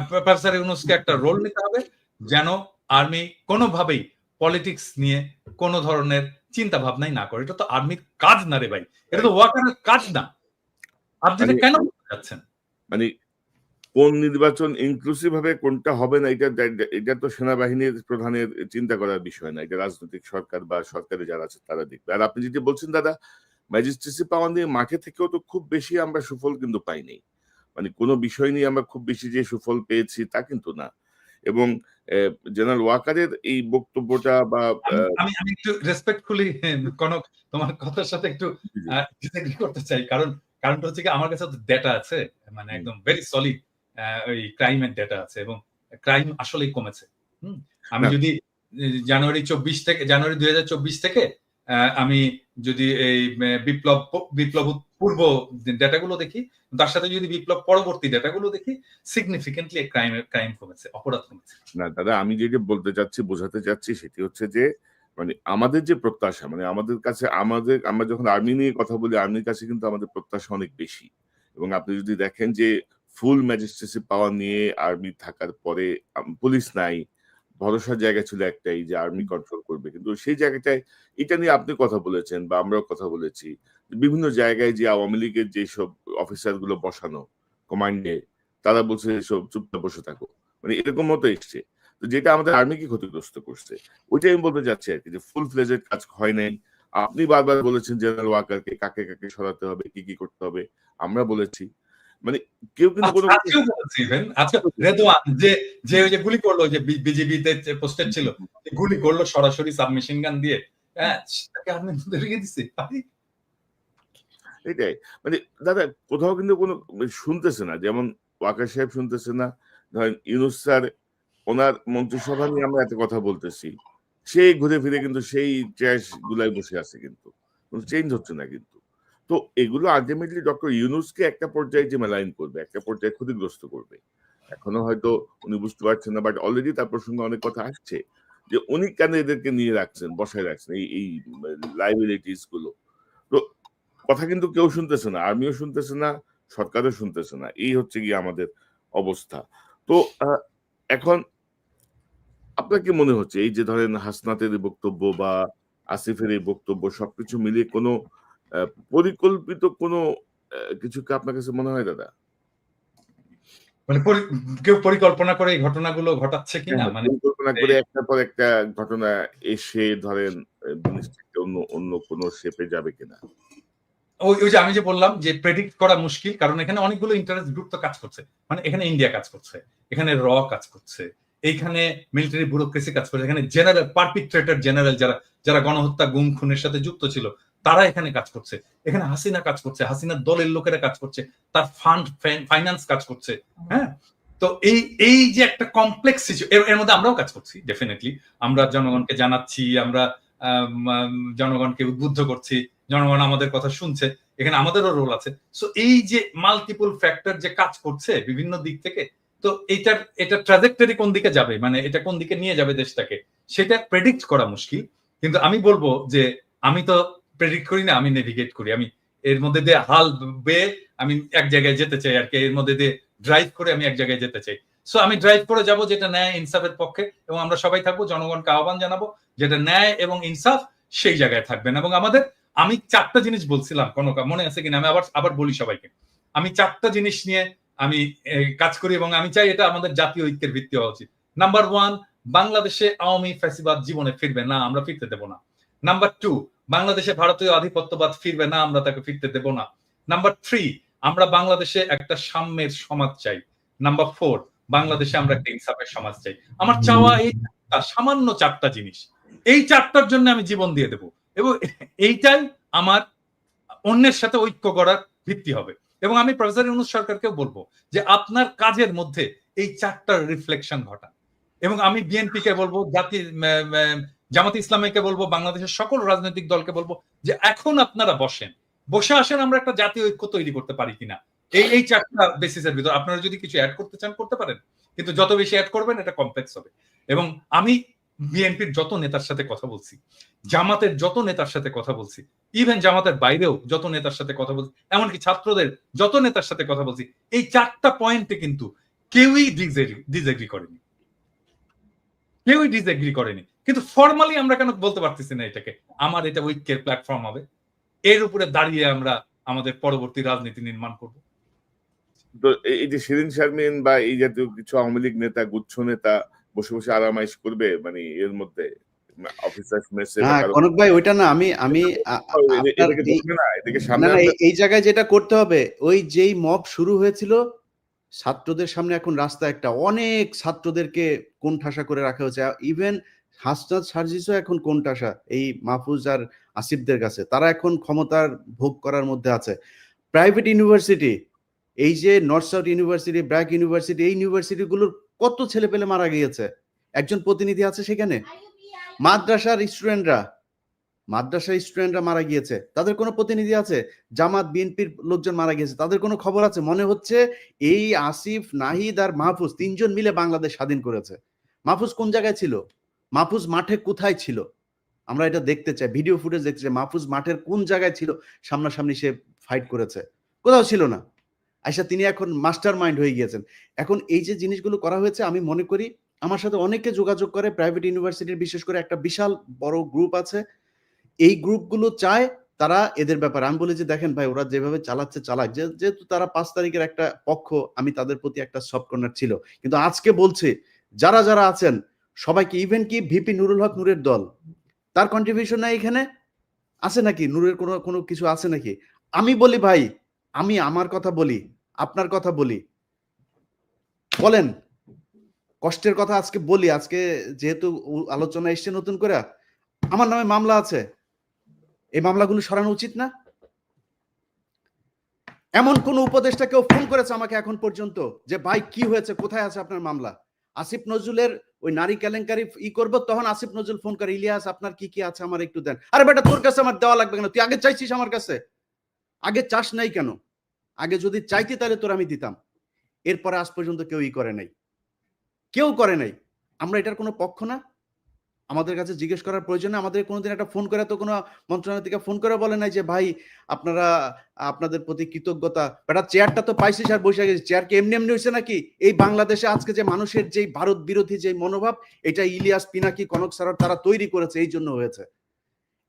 প্রফেসর ইউনূসকে একটা রোল নিতে হবে, যেন আর্মি কোনোভাবেই পলিটিক্স নিয়ে কোনো ধরনের চিন্তা ভাবনাই না করে। এটা তো আর্মির কাজ না রে ভাই, এটা তো ওয়াকারের কাজ না। আপনি এটা কেন বলতে চাচ্ছেন? মানে কোন নির্বাচন ইনক্লুসিভ হবে কোনটা হবে না, এটা তো সেনাবাহিনীর প্রধানের চিন্তা করার বিষয় না, এটা রাজনৈতিক সরকার বা সরকারে যারা আছে তারা দেখবে। আর আপনি যেটি বলছেন দাদা, ম্যাজিস্ট্রেসি পাওয়া নিয়ে মাঠে থেকেও তো খুব বেশি আমরা সুফল কিন্তু পাইনি, মানে কোনো বিষয় নিয়ে আমরা খুব বেশি যে সুফল পেয়েছি তা কিন্তু না। এবং জেনারেল ওয়াকারের এই বক্তব্যটা বা আমি একটু রেসপেক্টফুলি কনক তোমার কথার সাথে একটু ডিসএগ্রি করতে চাই, কারণটা হচ্ছে কি আমার কাছে তো ডেটা আছে, মানে একদম ভেরি সলিড ওই ক্রাইমের ডেটা আছে এবং ক্রাইম আসলেই কমেছে। আমি যদি জানুয়ারি 2024 থেকে আমি যদি এই বিপ্লব পূর্ব ডেটাগুলো দেখি, তার সাথে যদি বিপ্লব পরবর্তী ডেটাগুলো দেখি, সিগনিফিকেন্টলি ক্রাইম কমেছে, অপরাধ কমেছে। না দাদা, আমি যেটা বলতে চাচ্ছি, বোঝাতে চাচ্ছি সেটি হচ্ছে যে মানে আমাদের যে প্রত্যাশা, মানে আমাদের কাছে আমরা যখন আর্মি নিয়ে কথা বলি, আর্মির কাছে কিন্তু আমাদের প্রত্যাশা অনেক বেশি। এবং আপনি যদি দেখেন যে ফুল ম্যাজিস্ট্রেসি পাওয়ার নিয়ে আর্মি থাকার পরে পুলিশ নাই, ভরসার জায়গা ছিল একটাই যে আর্মি কন্ট্রোল করবে, কিন্তু সেই জায়গাটায় এটা নিয়ে আপনি কথা বলেছেন বা আমরাও কথা বলেছি, বিভিন্ন জায়গায় যে আওয়ামী লীগের যেসব অফিসার গুলো বসানো কমান্ডে, তারা বলছে এসব চুপচাপ বসে থাকো, মানে এরকম মতো এসছে। তো যেটা আমাদের আর্মিকে ক্ষতিগ্রস্ত করছে, ওইটাই আমি বলতে চাচ্ছি আর কি, যে ফুল ফ্লেজের কাজ হয় নাই। আপনি বারবার বলেছেন জেনারেল ওয়াকারকে কাকে কাকে সরাতে হবে, কি কি করতে হবে, আমরা বলেছি, মানে কেউ কিন্তু কোনো রেদওয়ান যে ওই যে গুলি করলো, যে বিজিবিতে পোস্টেড ছিল, গুলি করলো সরাসরি সাবমেশিন গান দিয়ে, তাকে আর্মি রেখে দিছে। এটাই মানে দাদা, কোথাও কিন্তু কোনো শুনতেছে না, যেমন ওয়াকার সাহেব শুনতেছে না, ধরেন ইউনূস স্যার ওনার মন্ত্রিসভা নিয়ে আমরা এত কথা বলতেছি, সেই ঘুরে ফিরে কিন্তু সেই ট্র্যাশ গুলাই বসে আছে, কিন্তু চেঞ্জ হচ্ছে না কিন্তু। তো এগুলো আলটিমেটলি ডক্টর ইউনূসকে একটা পর্যায়ে যে মেলাইন করবে, একটা পর্যায়ে ক্ষতিগ্রস্ত করবে। এখনো হয়তো উনি বুঝতে পারছেন না, বাট অলরেডি তার প্রসঙ্গে অনেক কথা আসছে যে উনি কেন এদেরকে নিয়ে রাখছেন, বসায় রাখছেন এই লাইবিলিটিস গুলো। তো কথা কিন্তু কেউ শুনতেছে না, আর্মিও শুনতেছে না, সরকারও শুনতেছে না, এই হচ্ছে গিয়ে আমাদের অবস্থা। তো এখন আপনার কি মনে হচ্ছে এই যে ধরেন হাসনাতের এই বক্তব্য বা আসিফের এই বক্তব্য সবকিছু মিলিয়ে কোনো পরিকল্পিত কোনো কিছু কি আপনার কাছে মনে হয় দাদা? মানে কেউ পরিকল্পনা করে এই ঘটনাগুলো ঘটাচ্ছে কিনা, মানে পরিকল্পনা করে একটার পর একটা ঘটনা এসে ধরেন জিনিসটাকে অন্য কোনো শেপে যাবে কিনা? ওই যে আমি যে বললাম যে প্রেডিক্ট করা মুশকিল, কারণ এখানে অনেকগুলো ইন্টারেস্ট গ্রুপ তো কাজ করছে, মানে এখানে ইন্ডিয়া কাজ করছে, এখানে কাজ করছে, এইখানে মিলিটারি ব্যুরোক্রেসি কাজ করছে, এখানে জেনারেল পারপিট্রেটর জেনারেল যারা গণহত্যা গুম খুনের সাথে যুক্ত ছিল তারা এখানে কাজ করছে, এখানে হাসিনা কাজ করছে, হাসিনার দলের লোকেরা কাজ করছে, তার ফান্ড ফাইন্যান্স কাজ করছে। হ্যাঁ, তো এই যে একটা কমপ্লেক্স এর মধ্যে আমরাও কাজ করছি, ডেফিনেটলি আমরা জনগণকে জানাচ্ছি, আমরা জনগণকে উদ্বুদ্ধ করছি, জনগণ আমাদের কথা শুনছে, এখানে আমাদেরও রোল আছে। সো এই যে মাল্টিপল ফ্যাক্টর যে কাজ করছে বিভিন্ন দিক থেকে, তো এটা ট্রাজেক্টরি কোন দিকে যাবে, মানে এটা কোন দিকে নিয়ে যাবে দেশটাকে, সেটা প্রেডিক্ট করা মুশকিল। কিন্তু আমি বলবো যে আমি তো প্রেডিক্ট করি না, আমি নেভিগেট করি, আমি এর মধ্যে দিয়ে হাল বেয়ে আমি এক জায়গায় যেতে চাই আর কি, এর মধ্যে দিয়ে ড্রাইভ করে আমি এক জায়গায় যেতে চাই। সো আমি ড্রাইভ করে যাব যেটা ন্যায় ইনসাফের পক্ষে, এবং আমরা সবাই থাকবো, জনগণকে আহ্বান জানাবো যেটা ন্যায় এবং ইনসাফ সেই জায়গায় থাকবেন। এবং আমি 4টা জিনিস বলছিলাম, কনকা মনে আছে কিনা, আমি আবার বলি সবাইকে, আমি 4টা জিনিস নিয়ে আমি কাজ করি এবং আমি চাই এটা আমাদের জাতীয় ঐক্যের ভিত্তি হওয়া উচিত। নাম্বার 1, বাংলাদেশে আওয়ামী ফ্যাসিবাদ জীবনে ফিরবে না, আমরা ফিরতে দেব না। নাম্বার 2, বাংলাদেশে ভারতীয় আধিপত্যবাদ ফিরবে না, আমরা তাকে ফিরতে দেব না। নাম্বার 3, আমরা বাংলাদেশে একটা সাম্যের সমাজ চাই। নাম্বার 4, বাংলাদেশে আমরা একটা ইনসাফের সমাজ চাই। আমার চাওয়া এই সামান্য 4টা জিনিস, এই 4টার জন্য আমি জীবন দিয়ে দেব, এবং এইটাই আমার অন্যের সাথে ঐক্য করার ভিত্তি হবে। এবং আমি প্রফেসর ইউনূস সরকারকেও বলবো যে আপনার কাজের মধ্যে এই 4টার রিফ্লেকশন ঘটান। এবং আমি বিএনপি কে বলবো, জামাত ইসলামীকে বলবো, বাংলাদেশের সকল রাজনৈতিক দলকে বলবো যে এখন আপনারা বসে আসেন, আমরা একটা জাতীয় ঐক্য তৈরি করতে পারি কিনা এই 4টা বেসিসের ভিতর। আপনারা যদি কিছু অ্যাড করতে চান করতে পারেন, কিন্তু যত বেশি অ্যাড করবেন এটা কমপ্লেক্স হবে। এবং আমি বিএনপির যত নেতার সাথে কথা বলছি, জামাতের যত নেতার সাথে কথা বলছি, ইভেন জামাতের বাইরেও যত নেতার সাথে কথা বলছি, এমনকি ছাত্রদের যত নেতার সাথে কথা বলছি, এই 4টা পয়েন্টে কিন্তু কেউই ডিসএগ্রি করেনি, কিন্তু ফর্মালি আমরা কেন বলতে পারতেছি না এটাকে আমার এটা ঐক্যের প্ল্যাটফর্ম হবে, এর উপরে দাঁড়িয়ে আমরা আমাদের পরবর্তী রাজনীতি নির্মাণ করব। তো এই যে শিরিন শারমিন বা এই জাতীয় কিছু আওয়ামী লীগ নেতা, গুচ্ছ নেতা বসে বসে আরামাইশ করবে মানে এর মধ্যে অফিসার্স মেসে, না কনক ভাই, ওইটা না, আমি এই জায়গায় যেটা করতে হবে, ওই যেই মব শুরু হয়েছিল ছাত্রদের সামনে, এখন রাস্তা একটা অনেক ছাত্রদেরকে কোণঠাসা করে রাখা হয়েছে। ইভেন হাসনাত সার্জিসও এখন কোণঠাসা এই মাহফুজ আর আসিফদের কাছে, তারা এখন ক্ষমতার ভোগ করার মধ্যে আছে। প্রাইভেট ইউনিভার্সিটি, এই যে north south university, BRAC university, এই ইউনিভার্সিটিগুলোর কত ছেলে পেলে মারা গিয়েছে, একজন প্রতিনিধি আছে সেখানে। মাদ্রাসার স্টুডেন্টরা মারা গিয়েছে, তাদের কোনো প্রতিনিধি আছে? জামাত বিএনপির লোকজন মারা গিয়েছে, তাদের কোনো খবর আছে? মনে হচ্ছে এই আসিফ, নাহিদ আর মাহফুজ 3জন মিলে বাংলাদেশ স্বাধীন করেছে। মাহফুজ কোন জায়গায় ছিল? মাহফুজ মাঠে কোথায় ছিল? আমরা এটা দেখতে চাই, ভিডিও ফুটেজ দেখতে চাই। মাহফুজ মাঠের কোন জায়গায় ছিল? সামনাসামনি সে ফাইট করেছে? কোথাও ছিল না। আচ্ছা, তিনি এখন মাস্টার মাইন্ড হয়ে গিয়েছেন। এখন এই যে জিনিসগুলো করা হয়েছে, আমি মনে করি আমার সাথে অনেকে যোগাযোগ করে, প্রাইভেট ইউনিভার্সিটির বিশেষ করে একটা বিশাল বড় গ্রুপ আছে, এই গ্রুপগুলো চায় তারা এদের ব্যাপারে, আমি বলি যে দেখেন ভাই, ওরা যেভাবে চালাচ্ছে চালাক, যেহেতু তারা 5 তারিখের একটা পক্ষ, আমি তাদের প্রতি একটা সফট কর্নার ছিল, কিন্তু আজকে বলছে যারা যারা আছেন সবাইকে, ইভেন কি ভিপি নুরুল হক নূরের দল, তার কন্ট্রিবিউশন নাই এখানে আছে নাকি? নূরের কোনো কিছু আছে নাকি? আমি বলি ভাই, আমি আমার কথা বলি, আপনার কথা বলি, বলেন কষ্টের কথা আজকে বলি। আজকে যেহেতু আলোচনা এসছে নতুন করে, আমার নামে মামলা আছে, এই মামলাগুলো সরানো উচিত না? এমন কোন উপদেষ্টা কেউ ফোন করেছে আমাকে এখন পর্যন্ত যে ভাই কি হয়েছে, কোথায় আছে আপনার মামলা? আসিফ নজরুলের ওই নারী কেলেঙ্কারি করবো, তখন আসিফ নজরুল ফোন করে, ইলিয়াস আপনার কি কি আছে আমার একটু দেন। আরে বেটা, তোর কাছে আমার দেওয়া লাগবে কেন? তুই আগে চাইছিস আমার কাছে? আগে চাস নাই কেন? আগে যদি চাইতি তাহলে তোর আমি দিতাম। এরপরে আজ পর্যন্ত কেউই করে নাই, কেউ করে নাই। আমরা এটার কোনো পক্ষ না? আমাদের কাছে জিজ্ঞেস করার প্রয়োজন নেই? আমাদের কোনোদিন একটা ফোন করে তো কোনো মন্ত্রণালয় থেকে ফোন করে বলে নাই যে ভাই আপনারা, আপনাদের প্রতি কৃতজ্ঞতা, বেটা চেয়ারটা তো পাইছিস আর বসে গেছিস, চেয়ার কি এমনি এমনি হয়েছে নাকি? এই বাংলাদেশে আজকে যে মানুষের যেই ভারত বিরোধী যে মনোভাব, এটা ইলিয়াস, পিনাকি, কনক স্যার তারা তৈরি করেছে, এই জন্য হয়েছে।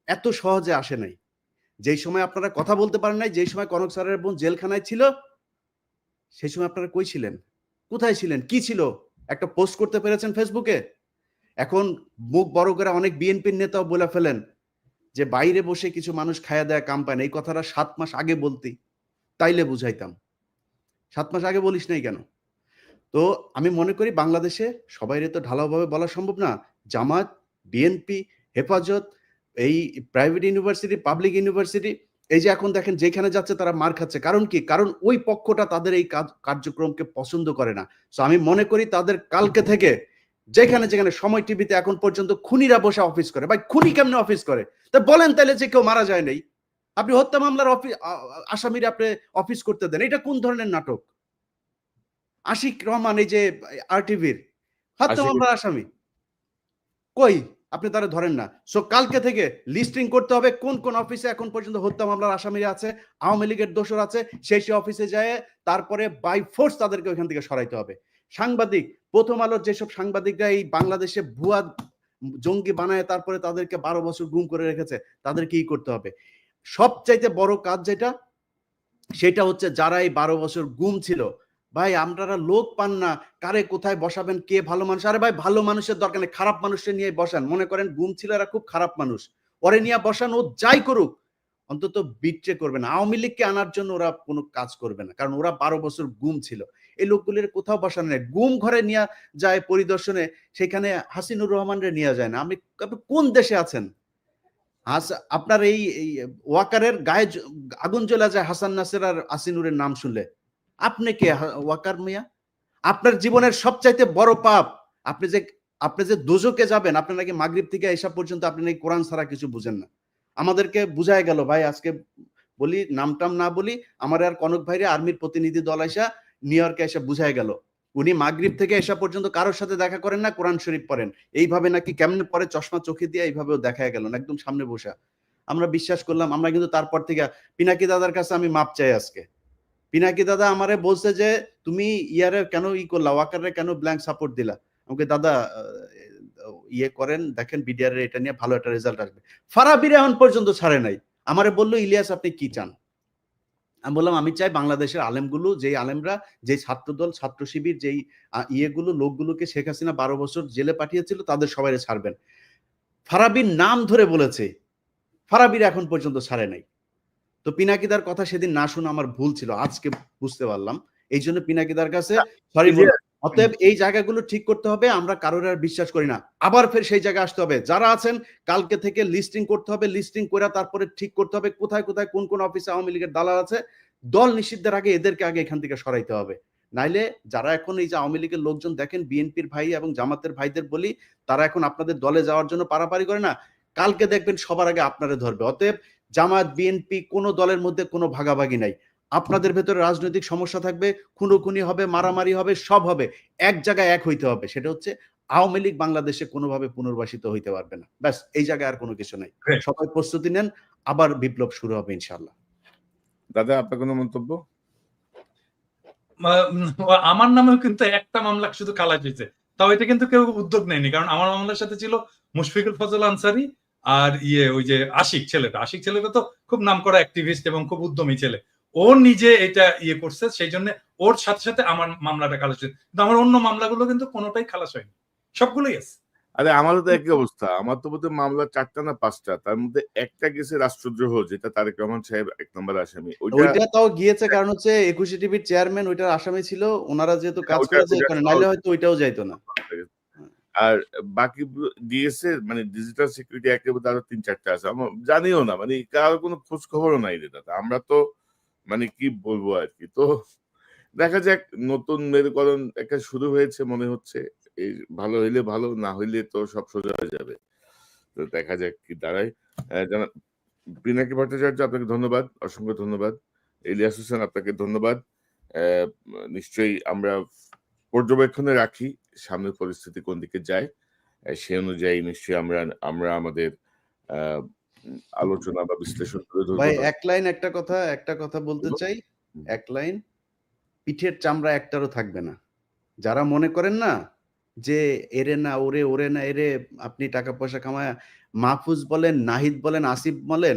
এত সহজে আসে নাই। যেই সময় আপনারা কথা বলতে পারেন নাই, যেই সময় কনক স্যারের বোন জেলখানায় ছিল, সেই সময় আপনারা কই ছিলেন? কোথায় ছিলেন? কি ছিল? একটা পোস্ট করতে পেরেছেন ফেসবুকে? এখন মুখ বড় করে অনেক বিএনপির নেতাও বলে ফেলেন যে বাইরে বসে কিছু মানুষ খায়া দেয়া কাম পায় না। এই কথাটা 7 মাস আগে বলতি, তাইলে বুঝাইতাম। 7 মাস আগে বলিস নাই কেন? তো আমি মনে করি বাংলাদেশে সবাইরে তো ঢালাওভাবে বলা সম্ভব না। জামাত, বিএনপি, হেফাজত, এই প্রাইভেট ইউনিভার্সিটি, পাবলিক ইউনিভার্সিটি, এই যে এখন দেখেন যেখানে যাচ্ছে তারা মার খাচ্ছে। কারণ কি? কারণ ওই পক্ষটা তাদের এই কার্যক্রমকে পছন্দ করে না। সো আমি মনে করি তাদের কালকে থেকে যেখানে যেখানে সময় টিভিতে এখন পর্যন্ত খুনিরা বসে অফিস করে। ভাই খুনি কেমনে অফিস করে? তা বলেন তাহলে যে কেউ মারা যায় নাই। আপনি হত্যা মামলার আসামিরা আপনি অফিস করতে দেন, এটা কোন ধরনের নাটক? আশিক রহমান, এই যে আরটিভির হত্যা মামলার আসামি, কই? আপনি তারা ধরেন না। সো কালকে থেকে লিস্টিং করতে হবে কোন কোন অফিসে এখন পর্যন্ত হত্যা মামলার আসামিরা আছে, আওয়ামী লীগের দোষর আছে, সেই অফিসে যায় তারপরে বাই ফোর্স তাদেরকে ওইখান থেকে সরাইতে হবে। সাংবাদিক, প্রথম আলোর যেসব সাংবাদিকরা এই বাংলাদেশে ভুয়া জঙ্গি বানায় তারপরে তাদেরকে 12 বছর গুম করে রেখেছে, তাদের কি করতে হবে? সবচাইতে বড় কাজ যেটা, সেটা হচ্ছে যারা এই 12 বছর গুম ছিল, ভাই আপনারা লোক পান না, কারে কোথায় বসাবেন, কে ভালো মানুষ? আরে ভাই ভালো মানুষের দরকার নেই, খারাপ মানুষের নিয়ে বসান। মনে করেন গুম ছিল, এরা খুব খারাপ মানুষ, ওরে নিয়ে বসান, ও যাই করুক, অন্তত বিট্রে করবে না। আওয়ামী লীগকে আনার জন্য ওরা কোনো কাজ করবে না, কারণ ওরা 12 বছর গুম ছিল। এই লোকগুলির কোথাও বসানো নেই, গুম ঘরে নিয়ে যায় পরিদর্শনে, সেখানে হাসিনুর রহমানরে নিয়ে যায় না। আপনি কোন দেশে আছেন? আপনার এই ওয়াকারের গায়ে আগুন জ্বলে যায় হাসান নাসের আর আসিনুরের নাম শুনলে। আপনি কে ওয়াকার মিয়া? আপনার জীবনের সবচাইতে বড় পাপ, আপনি যে দোজকে যাবেন, আপনি নাকি মাগরিব থেকে এসা পর্যন্ত আপনি নাকি কোরআন ছাড়া কিছু বুঝেন না। আমাদেরকে বুঝায় গেল ভাই, আজকে বলি নামটাম না বলি, আমার আর কনক ভাইরে আর্মির প্রতিনিধি দল আইসা নিউ ইয়র্কে এসে বুঝায় গেল উনি মাগরিব থেকে এসা পর্যন্ত কারোর সাথে দেখা করেন না, কোরআন শরীফ পড়েন। এইভাবে নাকি কেমনে পরে চশমা চোখে দিয়ে এইভাবেও দেখা গেল না, একদম সামনে বসা। আমরা বিশ্বাস করলাম। আমরা কিন্তু তারপর থেকে পিনাকি দাদার কাছে আমি মাপ চাই আজকে। পিনাকি দাদা আমারে বলছে যে তুমি ইয়ারে কেন করলা, ওয়াকারে কেন ব্ল্যাঙ্ক সাপোর্ট দিলা। আমাকে দাদা ইয়ে করেন, দেখেন বিডিআর এটা নিয়ে ভালো একটা রেজাল্ট আসবে। ফারাবির এখন পর্যন্ত ছাড়ে নাই। আমারে বললো ইলিয়াস আপনি কি চান? আমি বললাম আমি চাই বাংলাদেশের আলেমগুলো, যেই আলেমরা, যেই ছাত্রদল, ছাত্র শিবির, যেই ইয়েগুলো লোকগুলোকে শেখ হাসিনা 12 বছর জেলে পাঠিয়েছিল তাদের সবাই ছাড়বেন। ফারাবির নাম ধরে বলেছে, ফারাবির এখন পর্যন্ত ছাড়ে নাই। তো পিনাকিদার কথা সেদিন না শুনে আমার ভুল ছিল, আজকে বুঝতে পারলাম। এই জন্য পিনাকিদার কাছে সরি বললাম। অতএব এই জায়গাগুলো ঠিক করতে হবে। আমরা কারোর আর বিশ্বাস করি না, আবার ফের সেই জায়গায় আসতে হবে। যারা আছেন কালকে থেকে লিস্টিং করতে হবে, লিস্টিং করে তারপরে ঠিক করতে হবে কোথায় কোথায় কোন কোন অফিসে আওয়ামী লীগের দালাল আছে। দল নিষিদ্ধের আগে এদেরকে আগে এখান থেকে সরাইতে হবে। নাইলে যারা এখন এই যে আওয়ামী লীগের লোকজন দেখেন, বিএনপির ভাই এবং জামাতের ভাইদের বলি, তারা এখন আপনাদের দলে যাওয়ার জন্য পারাপারি করে না, কালকে দেখবেন সবার আগে আপনারে ধরবে। অতএব জামাত, বিএনপি কোনো দলের মধ্যে কোনো ভাগাভাগি নাই। আপনাদের ভেতরে রাজনৈতিক সমস্যা থাকবে, খুনোখুনি হবে, মারামারি হবে, সব হবে, এক জায়গায় এক হইতে হবে। সেটা হচ্ছে আওয়ামী লীগ বাংলাদেশে কোনোভাবে পুনর্বাসিত হইতে পারবে না। ব্যাস, এই জায়গায় আর কোনো কিছু নাই। সবাই প্রস্তুতি নেন, আবার বিপ্লব শুরু হবে ইনশাআল্লাহ। দাদা আপনার কোনো মন্তব্য? আমার নামেও কিন্তু একটা মামলা শুধু খালাস হয়েছে, তাও এটা কিন্তু কেউ উদ্যোগ নেয়নি। কারণ আমার মামলার সাথে ছিল মুশফিকুল ফজল আনসারী আর ওই যে আশিক ছেলেটা তো খুব নামকরা অ্যাক্টিভিস্ট এবং খুব উদ্যমী ছেলে। ও নিজে এটা করছে, সেই জন্য ওর সাথে সাথে আমার মামলাটা খালাস হয়েছে। কিন্তু আমার অন্য মামলাগুলো কিন্তু কোনোটাই খালাস হয়নি, সবগুলোই আছে। আরে আমারও তো একই অবস্থা। আমার তো বোধহয় মামলা 4টা না 5টা, তার মধ্যে একটা গেছে রাষ্ট্রদ্রোহ, যেটা তারেক রহমান সাহেব 1 নম্বর আসামি। ওইটা তাও গিয়েছে, কারণ হচ্ছে 21 টিভির চেয়ারম্যান ওইটার আসামি ছিল, ওনারা যেহেতু কাজ করেছে এখানে, নাইলে হয়তো ওইটাও যাইতো না। আর বাকি দিয়েছে মানে ডিজিটাল সিকিউরিটি একেবারে আরো 3-4টা আছে, আমার জানিও না, মানে কারোর কোনো খোঁজ খবরও নাই রে দাদা। আমরা তো মানে কি বলবো আর কি। তো দেখা যাক, নতুন মেরুকরণ একটা শুরু হয়েছে মনে হচ্ছে। এই ভালো হইলে ভালো, না হইলে তো সব সোজা হয়ে যাবে। তো দেখা যাক কি দাঁড়ায়। জানা পিনাকি ভট্টাচার্য আপনাকে ধন্যবাদ, অসংখ্য ধন্যবাদ। ইলিয়াস হোসেন আপনাকে ধন্যবাদ। নিশ্চয়ই আমরা পর্যবেক্ষণে রাখি সামনের পরিস্থিতি কোন দিকে যায়, সে অনুযায়ী নিশ্চয়ই আমরা আমাদের আলোচনা বা বিশ্লেষণ করে ধরবো। ভাই একটা কথা বলতে চাই, এক লাইন, পিঠের চামড়া একটারও থাকবে না। যারা মনে করেন না যে এরে না ওরে, ওরে না এরে, আপনি টাকা পয়সা কামায়, মাহফুজ বলেন, নাহিদ বলেন, আসিফ বলেন,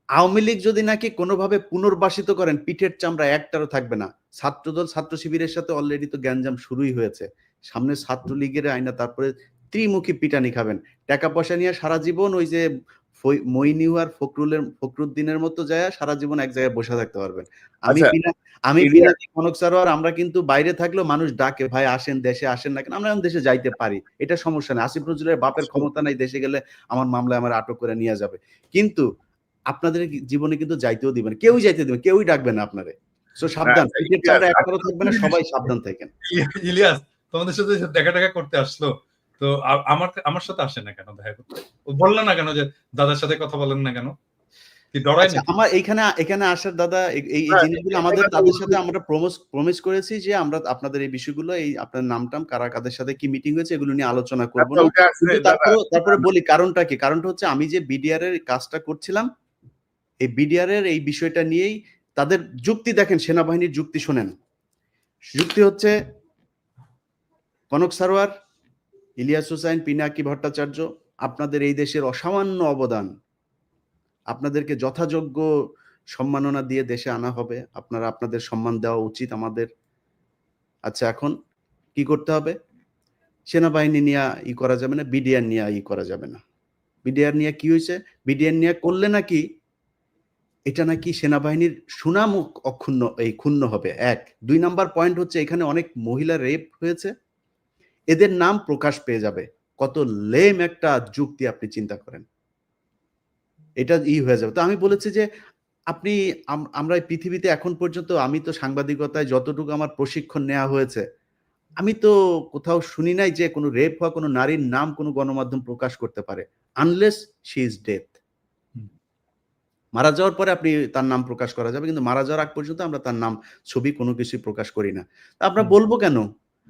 আওয়ামী লীগ যদি নাকি কোনোভাবে পুনর্বাসিত করেন, পিঠের চামড়া একটারও থাকবে না। ছাত্রদল, ছাত্র শিবিরের সাথে অলরেডি তো গ্যাঞ্জাম শুরুই হয়েছে। সামনে ছাত্রলীগের আইনা, তারপরে ত্রিমুখী পিটানি খাবেন। টাকা পয়সা নিয়ে সারা জীবন ওই যে মইনিউ আর ফখরুদ্দিনের মতো যায় সারা জীবন এক জায়গায় বসে থাকতে পারবেন। আমি পিনাকি, কনক সারোয়ার, আমরা কিন্তু বাইরে থাকলেও মানুষ ডাকে, ভাই আসেন দেশে, আসেন না কেন? আমরা এখন দেশে যাইতে পারি, এটা সমস্যা নেই। আসিফ নজরুলের বাপের ক্ষমতা নাই, দেশে গেলে আমার মামলায় আমার আটক করে নিয়ে যাবে। কিন্তু আপনাদের জীবনে কিন্তু যাইতেও দিবেন, কেউই যাইতে দিবেন, কেউই ডাকবে না আপনারে। সো সাবধান, পিঠের চামড়া একটারও থাকবে না, সবাই সাবধান থাকেন। ইলিয়াস তোমাদের সাথে দেখা করতে আসলো, তো আমার সাথে আসে না কেন দেখা করতে? বললেন না কেন যে দাদার সাথে কথা বলেন না কেন? কি ডরাই না? আমার এখানে আসার দাদা এই জিনিসগুলো আমাদের তাদের সাথে আমরা প্রমিস করেছি যে আমরা আপনাদের এই বিষয়গুলো, এই আপনার নামটাম কারা কাদের সাথে কি মিটিং হয়েছে এগুলো নিয়ে আলোচনা করবো না। তারপরে বলি কারণটা কি। কারণটা হচ্ছে আমি যে বিডিআর এর কাজটা করছিলাম, এই বিডিআর এর এই বিষয়টা নিয়েই তাদের যুক্তি দেখেন, সেনাবাহিনীর যুক্তি শোনেন। যুক্তি হচ্ছে কনক সারোয়ার, ইলিয়াস হোসেন, পিনাকি ভট্টাচার্য, আপনাদের এই দেশের অসামান্য অবদান, আপনাদেরকে যথাযোগ্য সম্মাননা দিয়ে দেশে আনা হবে, আপনাদের সম্মান দেওয়া উচিত আমাদের। আচ্ছা, এখন কি করতে হবে? সেনাবাহিনী নিয়ে করা যাবে না, বিডিআর নিয়ে করা যাবে না। বিডিআর নিয়ে কি হয়েছে? বিডিআর নিয়ে করলে নাকি এটা নাকি সেনাবাহিনীর সুনাম ক্ষুণ্ণ হবে। ১ ২ নাম্বার পয়েন্ট হচ্ছে এখানে অনেক মহিলা রেপ হয়েছে, এদের নাম প্রকাশ পেয়ে যাবে। কত লেম একটা যুক্তি আপনি চিন্তা করেন। এটা হয়ে যাবে। তো আমি বলেছি যে আপনি আমরা এই পৃথিবীতে এখন পর্যন্ত, আমি তো সাংবাদিকতায় যতটুকু আমার প্রশিক্ষণ নেওয়া হয়েছে, আমি তো কোথাও শুনি নাই যে কোনো রেপ হওয়া কোনো নারীর নাম কোনো গণমাধ্যম প্রকাশ করতে পারে, আনলেস শি ইজ ডেথ। মারা যাওয়ার পরে আপনি তার নাম প্রকাশ করা যাবে, কিন্তু মারা যাওয়ার আগ পর্যন্ত আমরা তার নাম, ছবি কোনো কিছুই প্রকাশ করি না। তা আমরা বলবো কেন?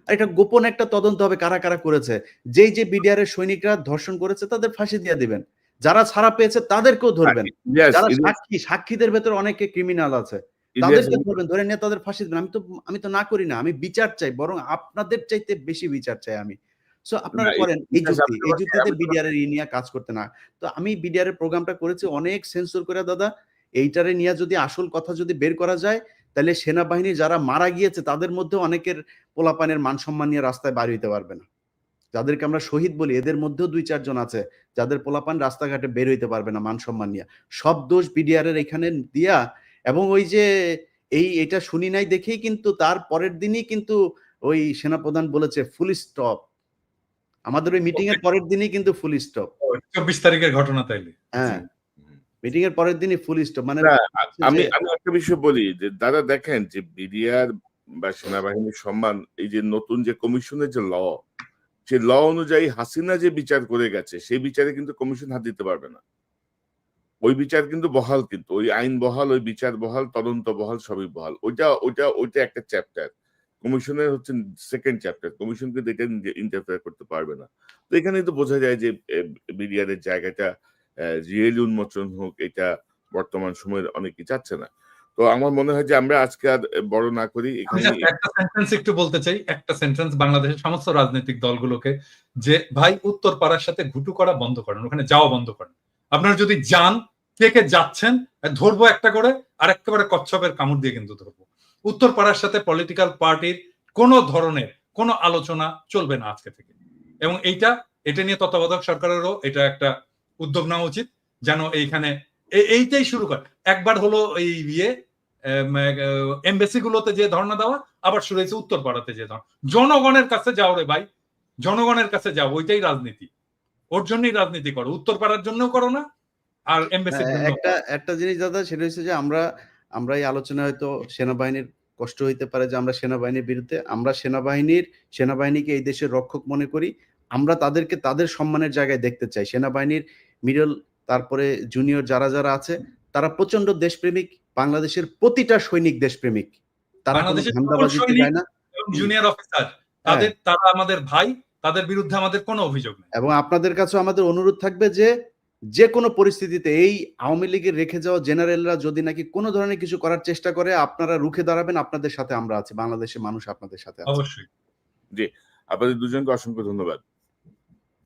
আর এটা গোপন একটা তদন্ত হবে কারা কারা করেছে। যে বিডিআর এর সৈনিকরা ধর্ষণ করেছে তাদের ফাঁসি দিয়ে দিবেন, যারা ছাড়া পেয়েছে তাদেরকেও ধরবেন, Yes, যারা it is- সাক্ষীদের ভেতরে অনেকে ক্রিমিনাল আছে it is- তাদেরকে ধরবেন, ধরে নিয়ে তাদের ফাঁসি দিবেন। আমি তো না করি না, আমি বিচার চাই, বরং আপনাদের চাইতে বেশি বিচার চাই আমি। সো আপনারা না, করেন এই yes, যুক্তি, এই আমি যুক্তিতে তোমাকে- বিডিআর এর নিয়ে কাজ করতে না। তো আমি বিডিআর এর প্রোগ্রামটা করেছি অনেক সেন্সর করে দাদা। এইটারে নিয়ে যদি আসল কথা যদি বের করা যায়, তাহলে সেনাবাহিনী যারা মারা গিয়েছে তাদের মধ্যে অনেকের পোলাপানের মান সম্মান নিয়ে রাস্তায় বার হইতে পারবে না। যাদেরকে আমরা শহীদ বলি এদের মধ্যেও ২-৪ জন আছে যাদের পোলাপান রাস্তাঘাটে বের হইতে পারবে না মান সম্মান নিয়ে। সব দোষ বিডিআর এর এখানে দিয়া, এবং ওই যে এটা শুনি নাই দেখেই কিন্তু তার পরের দিনই কিন্তু ওই সেনাপ্রধান বলেছে ফুল স্টপ। আমাদের ওই মিটিং এর পরের দিনই কিন্তু ফুল স্টপ। ২৪ তারিখের ঘটনা তাইলে। হ্যাঁ, মিটিং এর পরের দিনই ফুল স্টপ। মানে না, আমি একটা বিষয় বলি যে দাদা দেখেন যে বিডিআর বা সেনাবাহিনীর সম্মান, এই যে নতুন যে কমিশনের যে সে অনুযায়ী হাসিনা যে বিচার করে গেছে সেই বিচারে কিন্তু কমিশন হাত দিতে পারবে না। ওই বিচার কিন্তু বহাল, কিন্তু ওই আইন বহাল, ওই বিচার বহাল, তদন্ত বহাল, সবই বহাল। ওইটা একটা চ্যাপ্টার। কমিশনের হচ্ছে সেকেন্ড চ্যাপ্টার। কমিশন কিন্তু এটা ইন্টারফেয়ার করতে পারবে না। তো এখানে তো বোঝা যায় যে বিডিআর এর জায়গাটা রিয়েলি উন্মোচন হোক, এটা বর্তমান সময়ের অনেকেই চাচ্ছে না। তো আমার মনে হয় যে আমরা আজকে আর বড় না করি আমি এখানে। just একটা সেন্টেন্স একটু বলতে চাই, একটা সেন্টেন্স বাংলাদেশের সমস্ত রাজনৈতিক দলগুলোকে, যে ভাই উত্তর পাড়ার সাথে ঘুটু করা বন্ধ করেন, ওখানে যাওয়া বন্ধ করেন। আপনারা যদি যান, কে কে যাচ্ছেন ধরবো একটা করে, আর একেবারে কচ্ছপের কামড় দিয়ে কিন্তু ধরবো। উত্তর পাড়ার সাথে পলিটিক্যাল পার্টির কোন ধরনের কোনো আলোচনা চলবে না আজকে থেকে। এবং এটা নিয়ে তত্ত্বাবধায়ক সরকারেরও এটা একটা উদ্যোগ নেওয়া উচিত, যেন এইখানে এইটাই শুরু করে। একবার হলো এই এমবেসি গুলোতে যে ধর্ণা দেওয়া, আবার শুরু হয়েছে উত্তর পাড়াতে যে ধর্ণা। জনগণের কাছে যাও রে ভাই, জনগণের কাছে যাও, ওইটাই রাজনীতি। ওর জন্যই রাজনীতি করো, উত্তর পাড়ার জন্য করো না, আর এমবেসির জন্য। একটা জিনিস দাদা, সেটা হচ্ছে যে আমরা এই আলোচনায় হয়তো সেনাবাহিনীর কষ্ট হইতে পারে যে আমরা সেনাবাহিনীর বিরুদ্ধে, আমরা সেনাবাহিনীকে এই দেশের রক্ষক মনে করি। আমরা তাদেরকে তাদের সম্মানের জায়গায় দেখতে চাই। সেনাবাহিনীর মিডল, তারপরে জুনিয়র যারা আছে তারা প্রচন্ড দেশপ্রেমিক। বাংলাদেশের প্রতিটা সৈনিক দেশপ্রেমিক, তারা কোনো ধান্দাবাজিতে যায় না। জুনিয়র অফিসার তারা আমাদের ভাই, তাদের বিরুদ্ধে আমাদের কোনো অভিযোগ নেই। এবং আপনাদের কাছে আমাদের অনুরোধ থাকবে যে কোনো পরিস্থিতিতে এই আওয়ামী লীগের রেখে যাওয়া জেনারেলরা যদি নাকি কোনো ধরনের কিছু করার চেষ্টা করে, আপনারা রুখে দাঁড়াবেন। আপনাদের সাথে আমরা আছি, বাংলাদেশের মানুষ আপনাদের সাথে আছে। অবশ্যই। জি, আপনাদের দুজনকে অসংখ্য ধন্যবাদ।